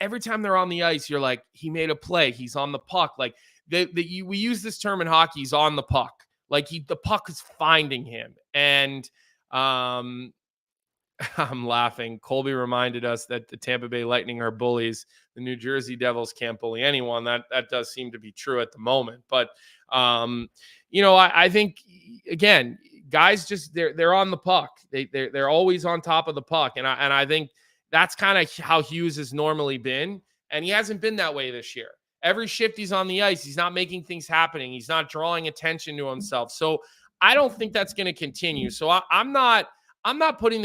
every time they're on the ice, you're like, he made a play. He's on the puck. Like, we use this term in hockey, he's on the puck. Like, the puck is finding him. And I'm laughing. Colby reminded us that the Tampa Bay Lightning are bullies. The New Jersey Devils can't bully anyone. That does seem to be true at the moment. But, I think, again, guys just they're on the puck. They're always on top of the puck. And I think that's kind of how Hughes has normally been. And he hasn't been that way this year. Every shift he's on the ice, he's not making things happening. He's not drawing attention to himself. So I don't think that's going to continue. So I'm not I'm not putting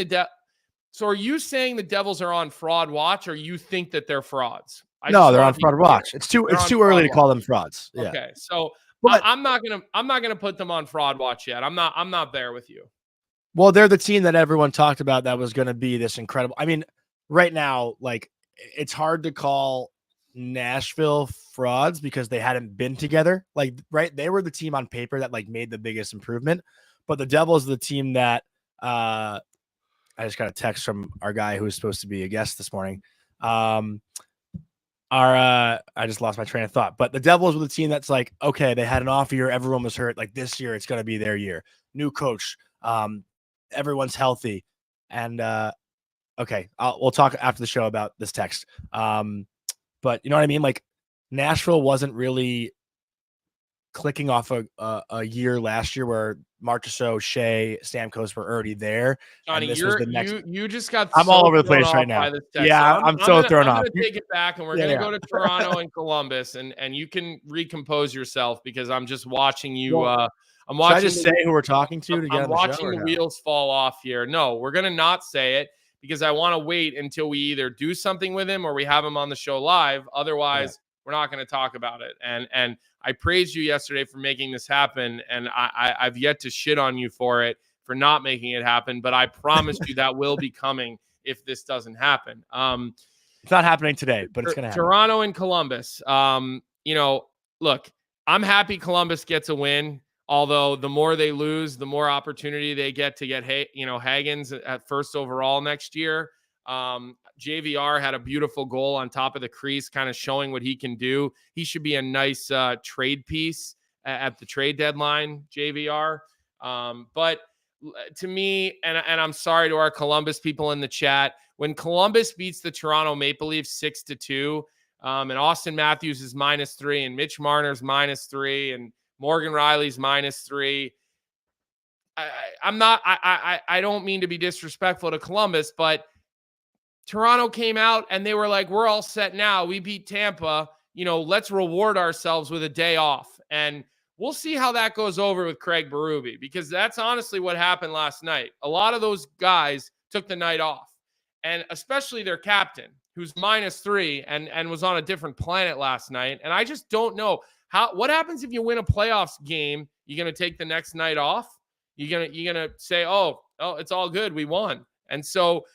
So are you saying the Devils are on fraud watch, or you think that they're frauds? No, they're on fraud watch. It's too early to call them frauds. Yeah. Okay. So but, I'm not gonna put them on fraud watch yet. I'm not there with you. Well, they're the team that everyone talked about that was going to be this incredible. I mean, right now, like, it's hard to call Nashville frauds because they hadn't been together. Like, right, they were the team on paper that like made the biggest improvement, but the Devils are the team that I just got a text from our guy who was supposed to be a guest this morning. I just lost my train of thought, but the Devils were the team that's like, okay, they had an off year, everyone was hurt. Like, this year, it's going to be their year. New coach, everyone's healthy, and okay, we'll talk after the show about this text. But you know what I mean? Like, Nashville wasn't really clicking off a year last year where Marchessault, Shea, Stamkos were already there. Johnny, you just got. I'm all over the place right now. Yeah, I'm so thrown off. I'm gonna take it back, and we're gonna go to Toronto and Columbus, and you can recompose yourself because I'm just watching you. I'm watching. Should I just say who we're talking to get I'm watching the wheels fall off here. No, we're gonna not say it because I want to wait until we either do something with him or we have him on the show live. Otherwise, we're not going to talk about it. And I praised you yesterday for making this happen, and I've yet to shit on you for it, for not making it happen. But I promise you that will be coming if this doesn't happen. It's not happening today, but it's going to happen. Toronto and Columbus. Look, I'm happy Columbus gets a win. Although the more they lose, the more opportunity they get to get, Hagens at first overall next year. JVR had a beautiful goal on top of the crease, kind of showing what he can do. He should be a nice trade piece at the trade deadline, JVR. But to me, and I'm sorry to our Columbus people in the chat, when Columbus beats the Toronto Maple Leafs 6-2, and Austin Matthews is -3, and Mitch Marner's -3, and Morgan Riley's -3. I don't mean to be disrespectful to Columbus, but Toronto came out and they were like, we're all set now. We beat Tampa. Let's reward ourselves with a day off. And we'll see how that goes over with Craig Berube, because that's honestly what happened last night. A lot of those guys took the night off, and especially their captain, who's -3 and was on a different planet last night. And I just don't know. What happens if you win a playoffs game? You're going to take the next night off? You're going to say, oh, it's all good, we won. And so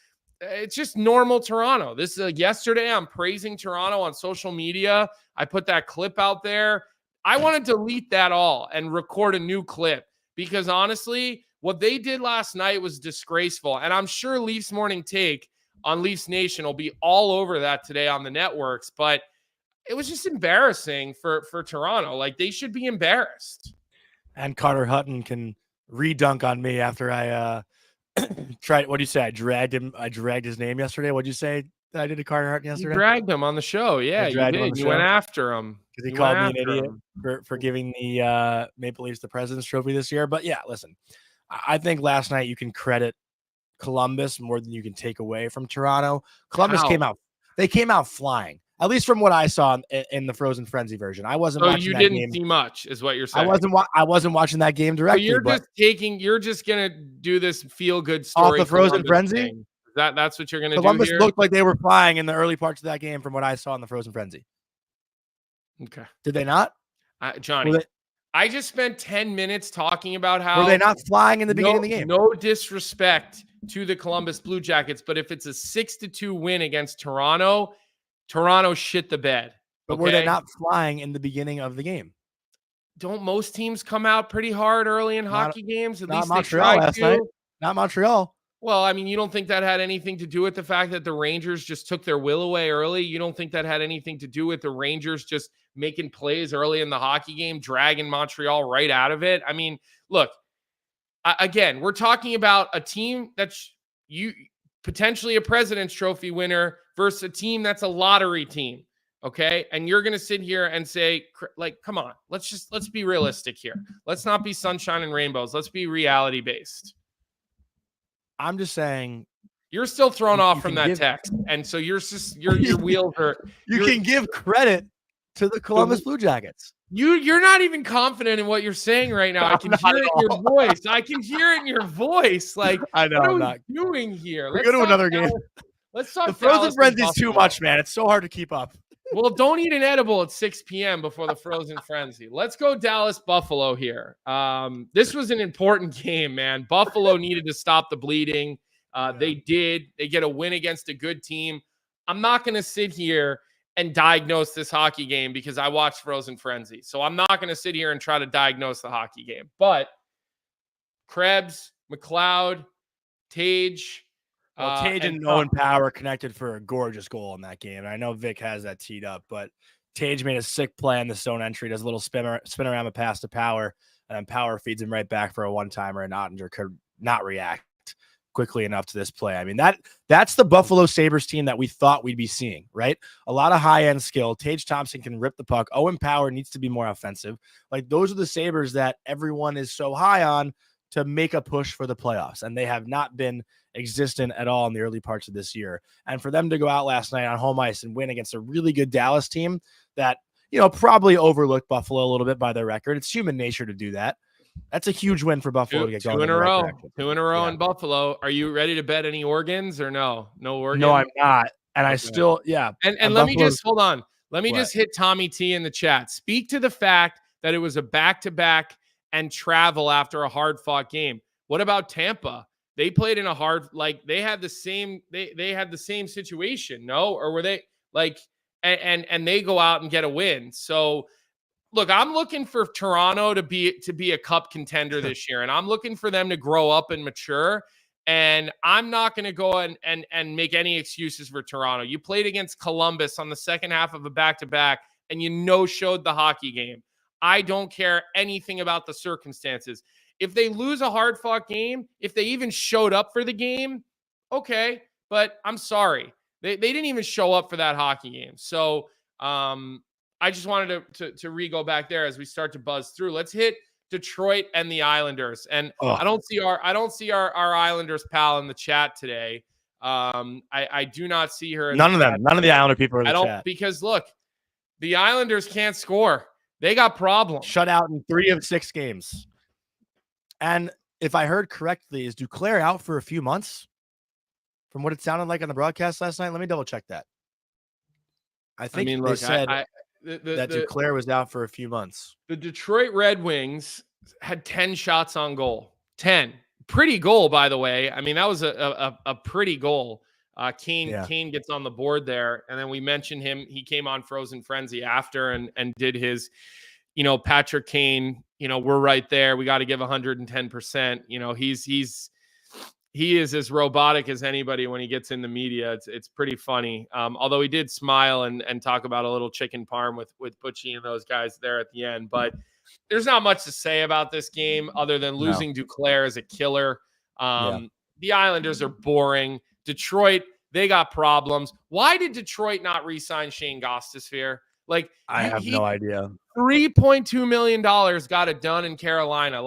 it's just normal Toronto. This is yesterday, I'm praising Toronto on social media. I put that clip out there. I want to delete that all and record a new clip, because honestly, what they did last night was disgraceful. And I'm sure Leafs Morning Take on Leafs Nation will be all over that today on the networks. But it was just embarrassing for Toronto. Like, they should be embarrassed. And Carter Hutton can redunk on me after I tried. What do you say? I dragged his name yesterday. What'd you say that I did to Carter Hutton yesterday? You dragged him on the show. Yeah, you did. You went after him. Because he called me an idiot for giving the Maple Leafs the President's Trophy this year. But yeah, listen, I think last night you can credit Columbus more than you can take away from Toronto. Columbus came out flying. At least from what I saw in the Frozen Frenzy version. I wasn't watching that game. So you didn't see much, is what you're saying. I wasn't watching that game directly. So you're just going to do this feel-good story. Off the Frozen Frenzy? Thing. That's what you're going to do here? Columbus looked like they were flying in the early parts of that game from what I saw in the Frozen Frenzy. Okay. Did they not? Johnny, I just spent 10 minutes talking about how... Were they not flying in the beginning of the game? No disrespect to the Columbus Blue Jackets, but if it's a 6-2 win against Toronto shit the bed. But were they not flying in the beginning of the game? Don't most teams come out pretty hard early in hockey games? At least Montreal last night. Not Montreal. Well, I mean, you don't think that had anything to do with the fact that the Rangers just took their will away early? You don't think that had anything to do with the Rangers just making plays early in the hockey game, dragging Montreal right out of it? I mean, look, again, we're talking about a team that's potentially a President's Trophy winner versus a team that's a lottery team, okay? And you're going to sit here and say, like, come on, let's be realistic here. Let's not be sunshine and rainbows. Let's be reality-based. I'm just saying. You're still thrown off from that text. And so your wheels are... You can give credit to the Columbus Blue Jackets. You're not even confident in what you're saying right now. I can hear it in your voice. I can hear it in your voice. Like, I know, what are I'm we not doing here? Let's go to another game. Let's talk the Frozen Dallas Frenzy is too much, man. It's so hard to keep up. Well, don't eat an edible at 6 p.m. before the Frozen Frenzy. Let's go Dallas Buffalo here. This was an important game, man. Buffalo needed to stop the bleeding. They did. They get a win against a good team. I'm not going to sit here and diagnose this hockey game because I watched Frozen Frenzy. So I'm not going to sit here and try to diagnose the hockey game. But Krebs, McLeod, Tage. Tage and Owen Power connected for a gorgeous goal in that game. And I know Vic has that teed up, but Tage made a sick play on the zone entry, does a little spin around a pass to Power, and then Power feeds him right back for a one-timer, and Ottinger could not react quickly enough to this play. I mean, that's the Buffalo Sabres team that we thought we'd be seeing, right? A lot of high-end skill. Tage Thompson can rip the puck. Owen Power needs to be more offensive. Like, those are the Sabres that everyone is so high on to make a push for the playoffs, and they have not been existent at all in the early parts of this year. And for them to go out last night on home ice and win against a really good Dallas team that, probably overlooked Buffalo a little bit by their record. It's human nature to do that. That's a huge win for Buffalo to get going. 2 in a row. 2 in a row in Buffalo. Are you ready to bet any organs or no? No organs? No, I'm not. And I still, And let me just hold on. Let me just hit Tommy T in the chat. Speak to the fact that it was a back-to-back and travel after a hard-fought game. What about Tampa? They played in a hard, they had the same, they had the same situation, no? Or were they and they go out and get a win. So look, I'm looking for Toronto to be a cup contender this year, and I'm looking for them to grow up and mature. And I'm not going to go and make any excuses for Toronto. You played against Columbus on the second half of a back-to-back, and showed the hockey game. I don't care anything about the circumstances. If they lose a hard-fought game, if they even showed up for the game, okay. But I'm sorry. They didn't even show up for that hockey game. So, I just wanted to go back there as we start to buzz through. Let's hit Detroit and the Islanders. And I don't see our Islanders pal in the chat today. I do not see her. None of them. None of the Islander people are in the chat. Because look, the Islanders can't score. They got problems. Shut out in 3 of 6 games. And if I heard correctly, is Duclair out for a few months? From what it sounded like on the broadcast last night, let me double check that. I think they said that Duclair was out for a few months. The Detroit Red Wings had 10 shots on goal. 10. Pretty goal, by the way. I mean, that was a pretty goal. Kane gets on the board there. And then we mentioned him. He came on Frozen Frenzy after and did his, Patrick Kane, we're right there. We got to give 110%. He is as robotic as anybody when he gets in the media. It's pretty funny. Although he did smile and talk about a little chicken parm with Butchie and those guys there at the end. But there's not much to say about this game other than losing Duclair as a killer. The Islanders are boring. Detroit, they got problems. Why did Detroit not re-sign Shane Gostisbehere? I have no idea. $3.2 million got it done in Carolina.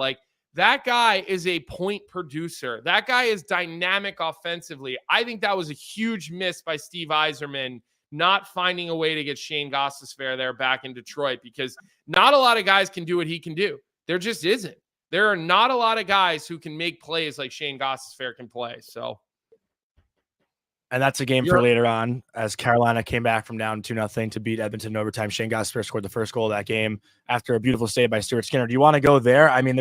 That guy is a point producer. That guy is dynamic offensively. I think that was a huge miss by Steve Yzerman not finding a way to get Shane Gostisbehere there back in Detroit, because not a lot of guys can do what he can do. There just isn't. There are not a lot of guys who can make plays like Shane Gostisbehere can play. So, and that's a game for later on, as Carolina came back from down 2-0 to beat Edmonton in overtime. Shane Gostisbehere scored the first goal of that game after a beautiful save by Stuart Skinner. Do you want to go there? I mean,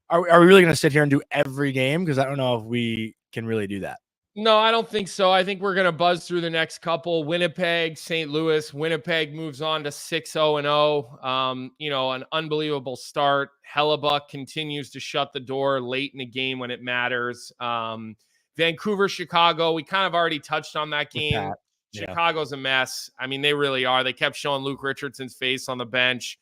Are we really going to sit here and do every game? Because I don't know if we can really do that. No, I don't think so. I think we're going to buzz through the next couple. Winnipeg, St. Louis. Winnipeg moves on to 6-0-0. An unbelievable start. Hellebuck continues to shut the door late in the game when it matters. Vancouver, Chicago. We kind of already touched on that game. Chicago's a mess. I mean, they really are. They kept showing Luke Richardson's face on the bench.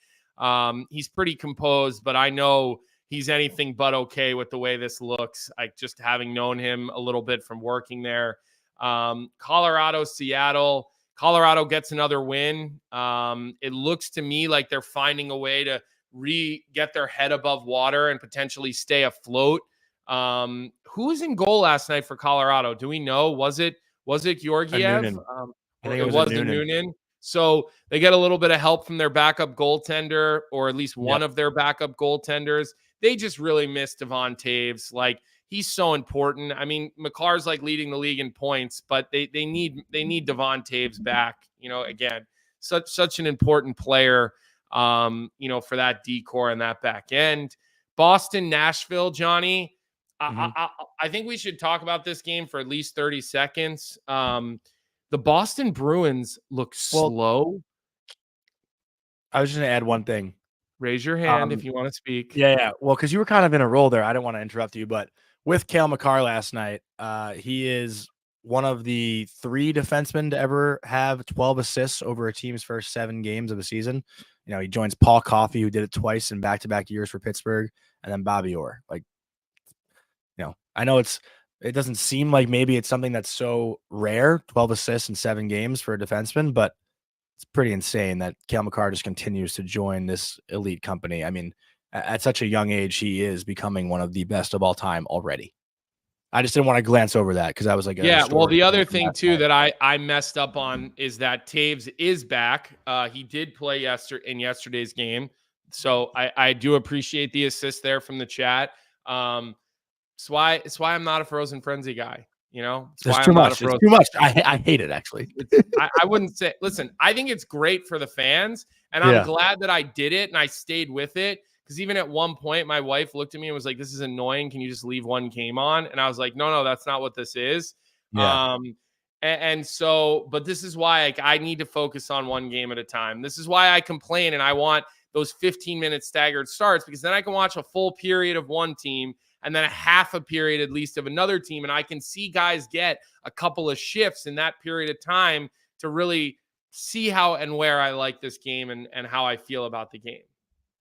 He's pretty composed, but I know he's anything but okay with the way this looks. Just having known him a little bit from working there. Colorado, Seattle. Colorado gets another win. It looks to me like they're finding a way to get their head above water and potentially stay afloat. Who was in goal last night for Colorado? Do we know? Was it Georgiev? I think it was Noonan. So they get a little bit of help from their backup goaltender, or at least one of their backup goaltenders. They just really miss Devon Taves. Like, he's so important. I mean, McCarr's like leading the league in points, but they need Devon Taves back. Again, such an important player. For that decor and that back end. Boston, Nashville, Johnny. I think we should talk about this game for at least 30 seconds. The Boston Bruins look slow. I was just going to add one thing. Raise your hand if you want to speak. Yeah. Well, because you were kind of in a role there. I didn't want to interrupt you, but with Cale Makar last night, he is one of the 3 defensemen to ever have 12 assists over a team's first 7 games of a season. He joins Paul Coffey, who did it twice in back-to-back years for Pittsburgh, and then Bobby Orr. I know it doesn't seem like maybe it's something that's so rare, 12 assists in 7 games for a defenseman, but it's pretty insane that Cale Makar just continues to join this elite company. I mean, at such a young age, he is becoming one of the best of all time already. I just didn't want to glance over that because I was like, well, the other thing too that I messed up on is that Taves is back. He did play in yesterday's game, so I do appreciate the assist there from the chat. It's why I'm not a Frozen Frenzy guy. It's too much. It's too much. I hate it, actually. I wouldn't say. Listen, I think it's great for the fans, and I'm glad that I did it and I stayed with it. Because even at one point, my wife looked at me and was like, "This is annoying. Can you just leave one game on?" And I was like, "No, that's not what this is." Yeah. But this is why I need to focus on one game at a time. This is why I complain and I want those 15-minute staggered starts, because then I can watch a full period of one team and then a half a period at least of another team, and I can see guys get a couple of shifts in that period of time to really see how and where I like this game and how I feel about the game.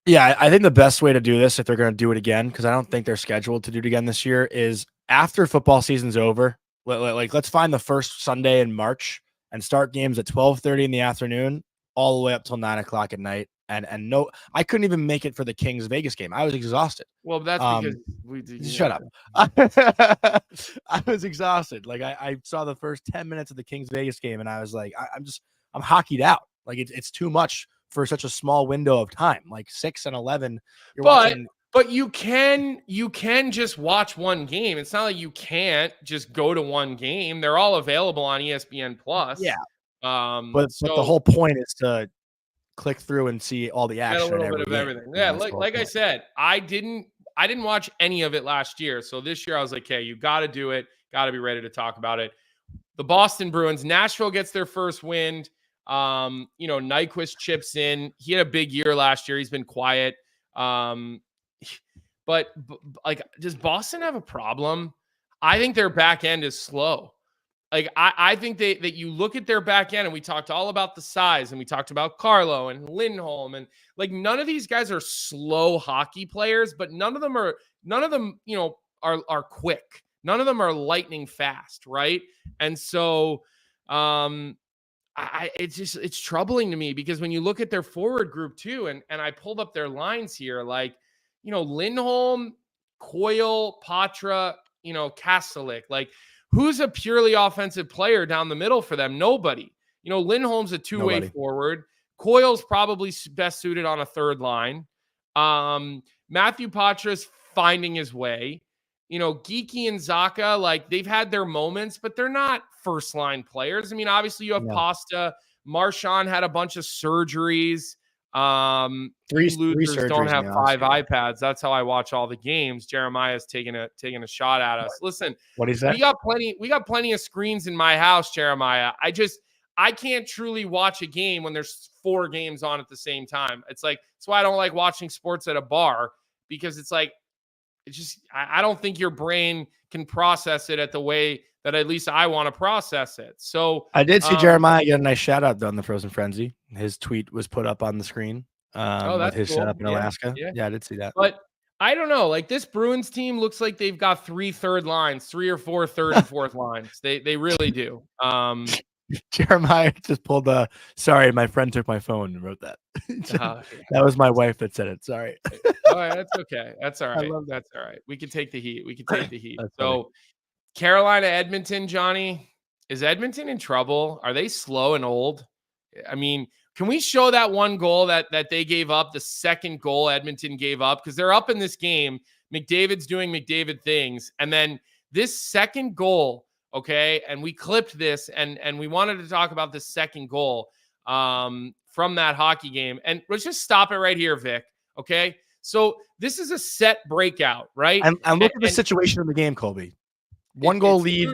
Yeah, I think the best way to do this, if they're going to do it again, because I don't think they're scheduled to do it again this year, is after football season's over, let's find the first Sunday in March and start games at 12:30 in the afternoon all the way up till 9 o'clock at night. And no, I couldn't even make it for the Kings Vegas game. I was exhausted. Well, that's because we did. Shut up. I was exhausted. Like I saw the first 10 minutes of the Kings Vegas game, and I was like, I'm hockeyed out. Like it's too much for such a small window of time, like 6 and 11. But you can just watch one game. It's not like you can't just go to one game. They're all available on ESPN Plus. Yeah. But the whole point is to click through and see all the action. A little bit of everything. Yeah. Like I said, I didn't watch any of it last year. So this year I was like, hey, you got to do it. Got to be ready to talk about it. The Boston Bruins, Nashville gets their first win. Nyquist chips in. He had a big year last year. He's been quiet. But does Boston have a problem? I think their back end is slow. Like, I think that you look at their back end, and we talked all about the size, and we talked about Carlo and Lindholm, and like none of these guys are slow hockey players, but none of them are quick. None of them are lightning fast, right? And so it's troubling to me, because when you look at their forward group too, and I pulled up their lines here, like, Lindholm, Coyle, Patra, Kastelik, like, who's a purely offensive player down the middle for them? Nobody. Lindholm's a two-way forward. Coyle's probably best suited on a third line. Matthew Patra's finding his way. Geeky and Zaka, like, they've had their moments, but they're not first-line players. I mean, obviously you have Pasta. Marchand had a bunch of surgeries. Three losers don't have 5 iPads. That's how I watch all the games. Jeremiah's taking a shot at us. Listen, what is that? We got plenty of screens in my house, Jeremiah. I can't truly watch a game when there's 4 games on at the same time. It's like, that's why I don't like watching sports at a bar, because it's like, I don't think your brain can process it at the way that at least I want to process it. So I did see Jeremiah get a nice shout out on the Frozen Frenzy. His tweet was put up on the screen with his setup in Alaska. Yeah, I did see that. But I don't know. Like, this Bruins team looks like they've got 3 third lines, 3 or 4 third and fourth lines. They really do. Jeremiah just pulled sorry, my friend took my phone and wrote that. That was my wife that said it. Sorry. All right, that's okay. That's all right. That's all right. We can take the heat. So Carolina, Edmonton, Johnny. Is Edmonton in trouble? Are they slow and old? I mean, can we show that one goal that they gave up, the second goal Edmonton gave up? Because they're up in this game. McDavid's doing McDavid things. And then this second goal, okay, and we clipped this, and we wanted to talk about the second goal from that hockey game. And let's just stop it right here, Vic, okay? So this is a set breakout, right? And look at the situation of the game, Colby. One goal lead,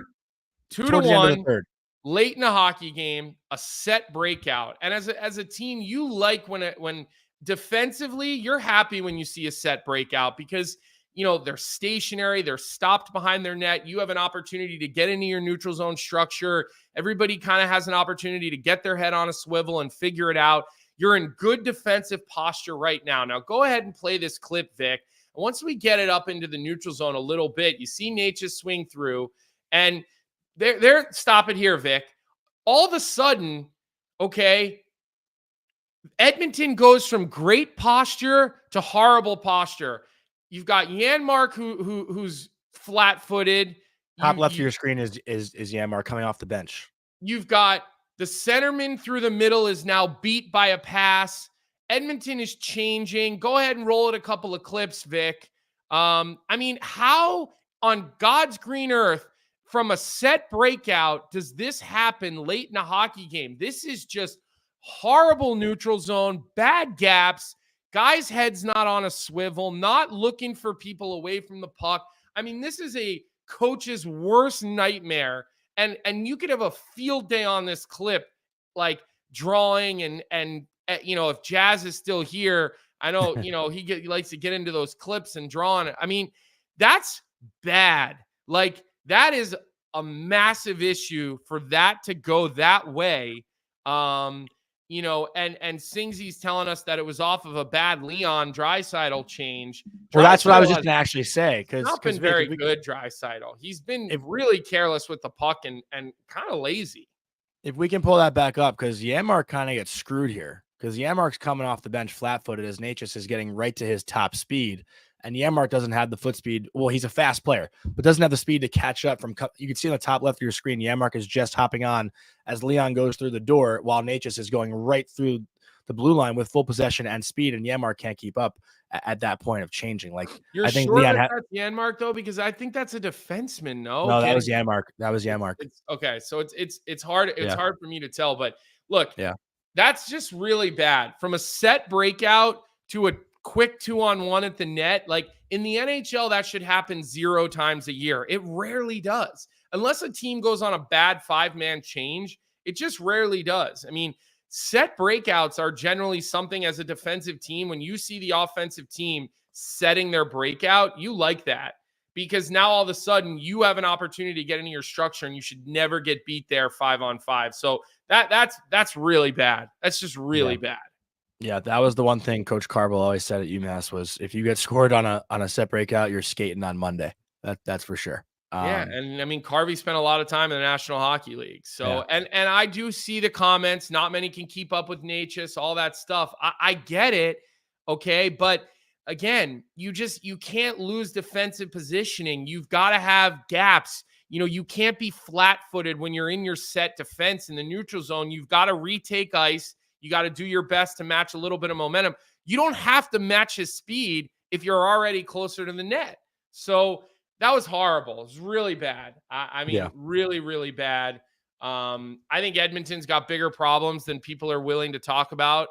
2-1, late in a hockey game, a set breakout. And as a team, you like when defensively, you're happy when you see a set breakout because, you know, they're stationary, they're stopped behind their net. You have an opportunity to get into your neutral zone structure. Everybody kind of has an opportunity to get their head on a swivel and figure it out. You're in good defensive posture right now. Now go ahead and play this clip, Vic. Once we get it up into the neutral zone a little bit, you see Natchez swing through, and they're stop it here, Vic. All of a sudden, okay, Edmonton goes from great posture to horrible posture. You've got Janmark who's flat-footed. Top left of your screen is Janmark coming off the bench. You've got the centerman through the middle is now beat by a pass. Edmonton is changing. Go ahead and roll it a couple of clips, Vic. I mean, how on God's green earth from a set breakout does this happen late in a hockey game? This is just horrible neutral zone, bad gaps. Guys' heads not on a swivel, not looking for people away from the puck. I mean, this is a coach's worst nightmare. And you could have a field day on this clip, like drawing and you know, if Jazz is still here, I know, you know, he likes to get into those clips and draw on it. I mean, that's bad. Like, that is a massive issue for that to go that way. You know, and Singsy's telling us that it was off of a bad Leon Draisaitl change. Well, that's what I was just going to actually say. Because not been very good, Draisaitl. He's been really careless with the puck and kind of lazy. If we can pull that back up, because Janmark kind of gets screwed here. Because Janmark's coming off the bench flat-footed as Natchez is getting right to his top speed. And Janmark doesn't have the foot speed. Well, he's a fast player, but doesn't have the speed to catch up from. You can see on the top left of your screen, Janmark is just hopping on as Leon goes through the door while Natchez is going right through the blue line with full possession and speed, and Janmark can't keep up at that point of changing. Like, you're I think sure Leon that's Janmark though, because I think that's a defenseman. No, that was Janmark. That was Janmark. Okay, so it's hard. It's hard for me to tell, but look, that's just really bad. From a set breakout to a quick 2-on-1 at the net, like in the NHL, that should happen 0 times a year. It rarely does. Unless a team goes on a bad 5-man change, it just rarely does. I mean, set breakouts are generally something as a defensive team. When you see the offensive team setting their breakout, you like that because now all of a sudden you have an opportunity to get into your structure and you should never get beat there 5-on-5. So that's really bad. That's just really bad. Yeah, that was the one thing Coach Carvel always said at UMass was if you get scored on a set breakout, you're skating on Monday. That's for sure. And I mean, Carvey spent a lot of time in the National Hockey League. So, and I do see the comments. Not many can keep up with Natchez, all that stuff. I get it. Okay. But again, you can't lose defensive positioning. You've got to have gaps. You know, you can't be flat-footed when you're in your set defense in the neutral zone. You've got to retake ice. You got to do your best to match a little bit of momentum. You don't have to match his speed if you're already closer to the net. So that was horrible. It was really bad. I mean, really, really bad. I think Edmonton's got bigger problems than people are willing to talk about.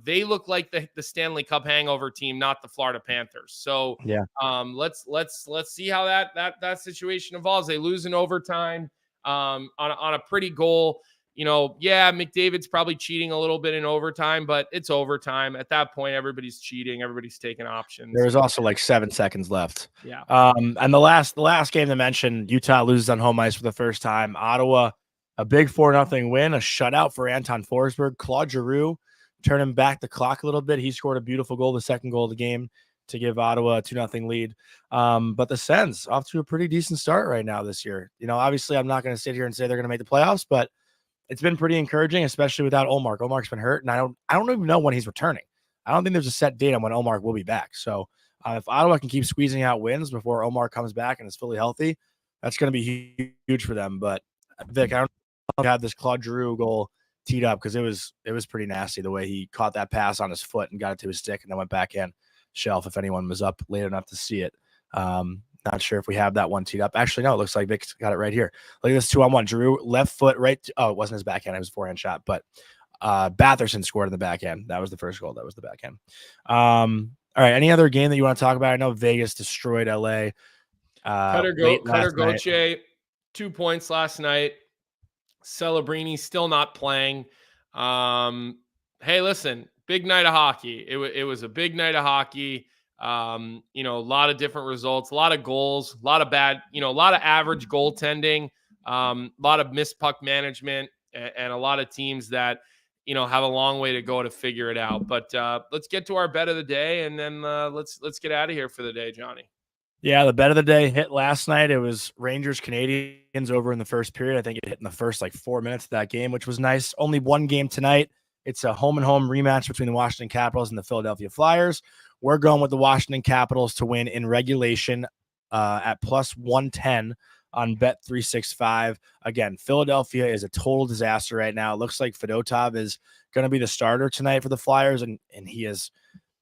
They look like the Stanley Cup hangover team, not the Florida Panthers. So let's see how that situation evolves. They lose in overtime on a pretty goal. You know, McDavid's probably cheating a little bit in overtime, but it's overtime. At that point, everybody's cheating. Everybody's taking options. There was also like 7 seconds left. Yeah. And the last game to mention, Utah loses on home ice for the first time. Ottawa, a big 4-0 win, a shutout for Anton Forsberg. Claude Giroux turning back the clock a little bit. He scored a beautiful goal, the second goal of the game, to give Ottawa a 2-0 lead. But the Sens off to a pretty decent start right now this year. You know, obviously I'm not going to sit here and say they're going to make the playoffs, but it's been pretty encouraging, especially without Ullmark. Ullmark's been hurt, and I don't even know when he's returning. I don't think there's a set date on when Ullmark will be back. So if Ottawa can keep squeezing out wins before Ullmark comes back and is fully healthy, that's going to be huge for them. But Vic, I don't know if you have this Claude Giroux goal teed up because it was pretty nasty the way he caught that pass on his foot and got it to his stick and then went back in shelf if anyone was up late enough to see it. Not sure if we have that one teed up. Actually, no, it looks like Vic's got it right here. Look at this 2-on-1. Drew left foot right. Oh, it wasn't his backhand. It was a forehand shot, but Batherson scored in the backhand. That was the first goal. That was the backhand. All right. Any other game that you want to talk about? I know Vegas destroyed LA. Cutter Gauthier, 2 points last night. Celebrini still not playing. Hey, listen, big night of hockey. It was a big night of hockey. A lot of different results, a lot of goals, a lot of bad, a lot of average goaltending, a lot of missed puck management, and a lot of teams that, have a long way to go to figure it out. But let's get to our bet of the day, and then let's get out of here for the day, Johnny. Yeah, the bet of the day hit last night. It was Rangers Canadiens over in the first period. I think it hit in the first 4 minutes of that game, which was nice. Only one game tonight. It's a home and home rematch between the Washington Capitals and the Philadelphia Flyers. We're going with the Washington Capitals to win in regulation at plus 110 on Bet365. Again, Philadelphia is a total disaster right now. It looks like Fedotov is going to be the starter tonight for the Flyers, and he has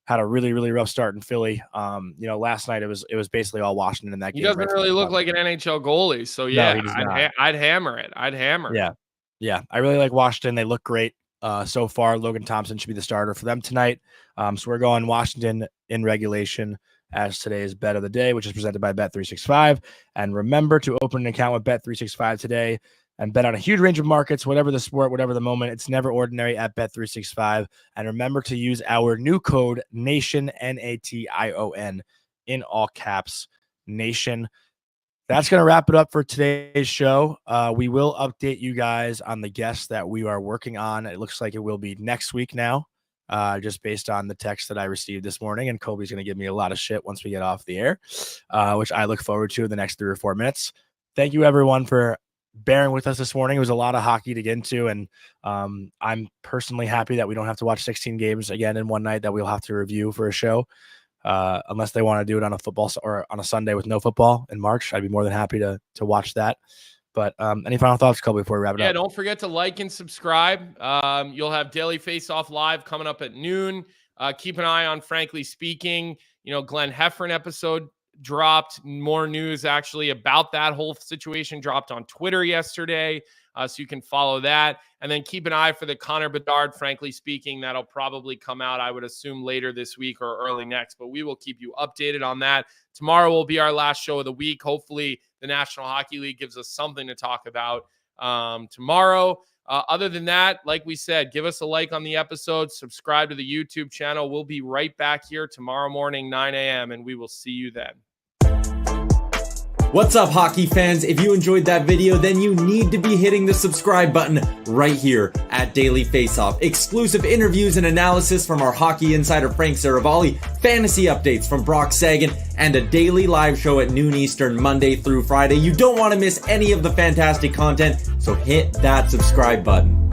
had a really, really rough start in Philly. Last night it was basically all Washington in that game. He doesn't really look like an NHL goalie, so yeah, no, I'd hammer it. Yeah. I really like Washington. They look great so far. Logan Thompson should be the starter for them tonight. So we're going Washington in regulation as today's bet of the day, which is presented by Bet365. And remember to open an account with Bet365 today and bet on a huge range of markets, whatever the sport, whatever the moment. It's never ordinary at Bet365. And remember to use our new code NATION, NATION, in all caps, NATION. That's going to wrap it up for today's show. We will update you guys on the guests that we are working on. It looks like it will be next week now, just based on the text that I received this morning. And Colby's going to give me a lot of shit once we get off the air, which I look forward to in the next 3 or 4 minutes. Thank you, everyone, for bearing with us this morning. It was a lot of hockey to get into, and I'm personally happy that we don't have to watch 16 games again in one night that we'll have to review for a show. Unless they want to do it on a football or on a Sunday with no football in March, I'd be more than happy to watch that. But any final thoughts, Colby, before we wrap it up? Yeah, don't forget to like and subscribe. You'll have Daily Face Off Live coming up at noon. Keep an eye on Frankly Speaking. Glenn Heffron episode dropped. More news actually about that whole situation dropped on Twitter yesterday. So you can follow that. And then keep an eye for the Connor Bedard, Frankly Speaking. That'll probably come out, I would assume, later this week or early next. But we will keep you updated on that. Tomorrow will be our last show of the week. Hopefully the National Hockey League gives us something to talk about tomorrow. Other than that, like we said, give us a like on the episode. Subscribe to the YouTube channel. We'll be right back here tomorrow morning, 9 a.m., and we will see you then. What's up, hockey fans? If you enjoyed that video, then you need to be hitting the subscribe button right here at Daily Faceoff. Exclusive interviews and analysis from our hockey insider Frank Saravalli, fantasy updates from Brock Sagan, and a daily live show at noon Eastern, Monday through Friday. You don't want to miss any of the fantastic content, so hit that subscribe button.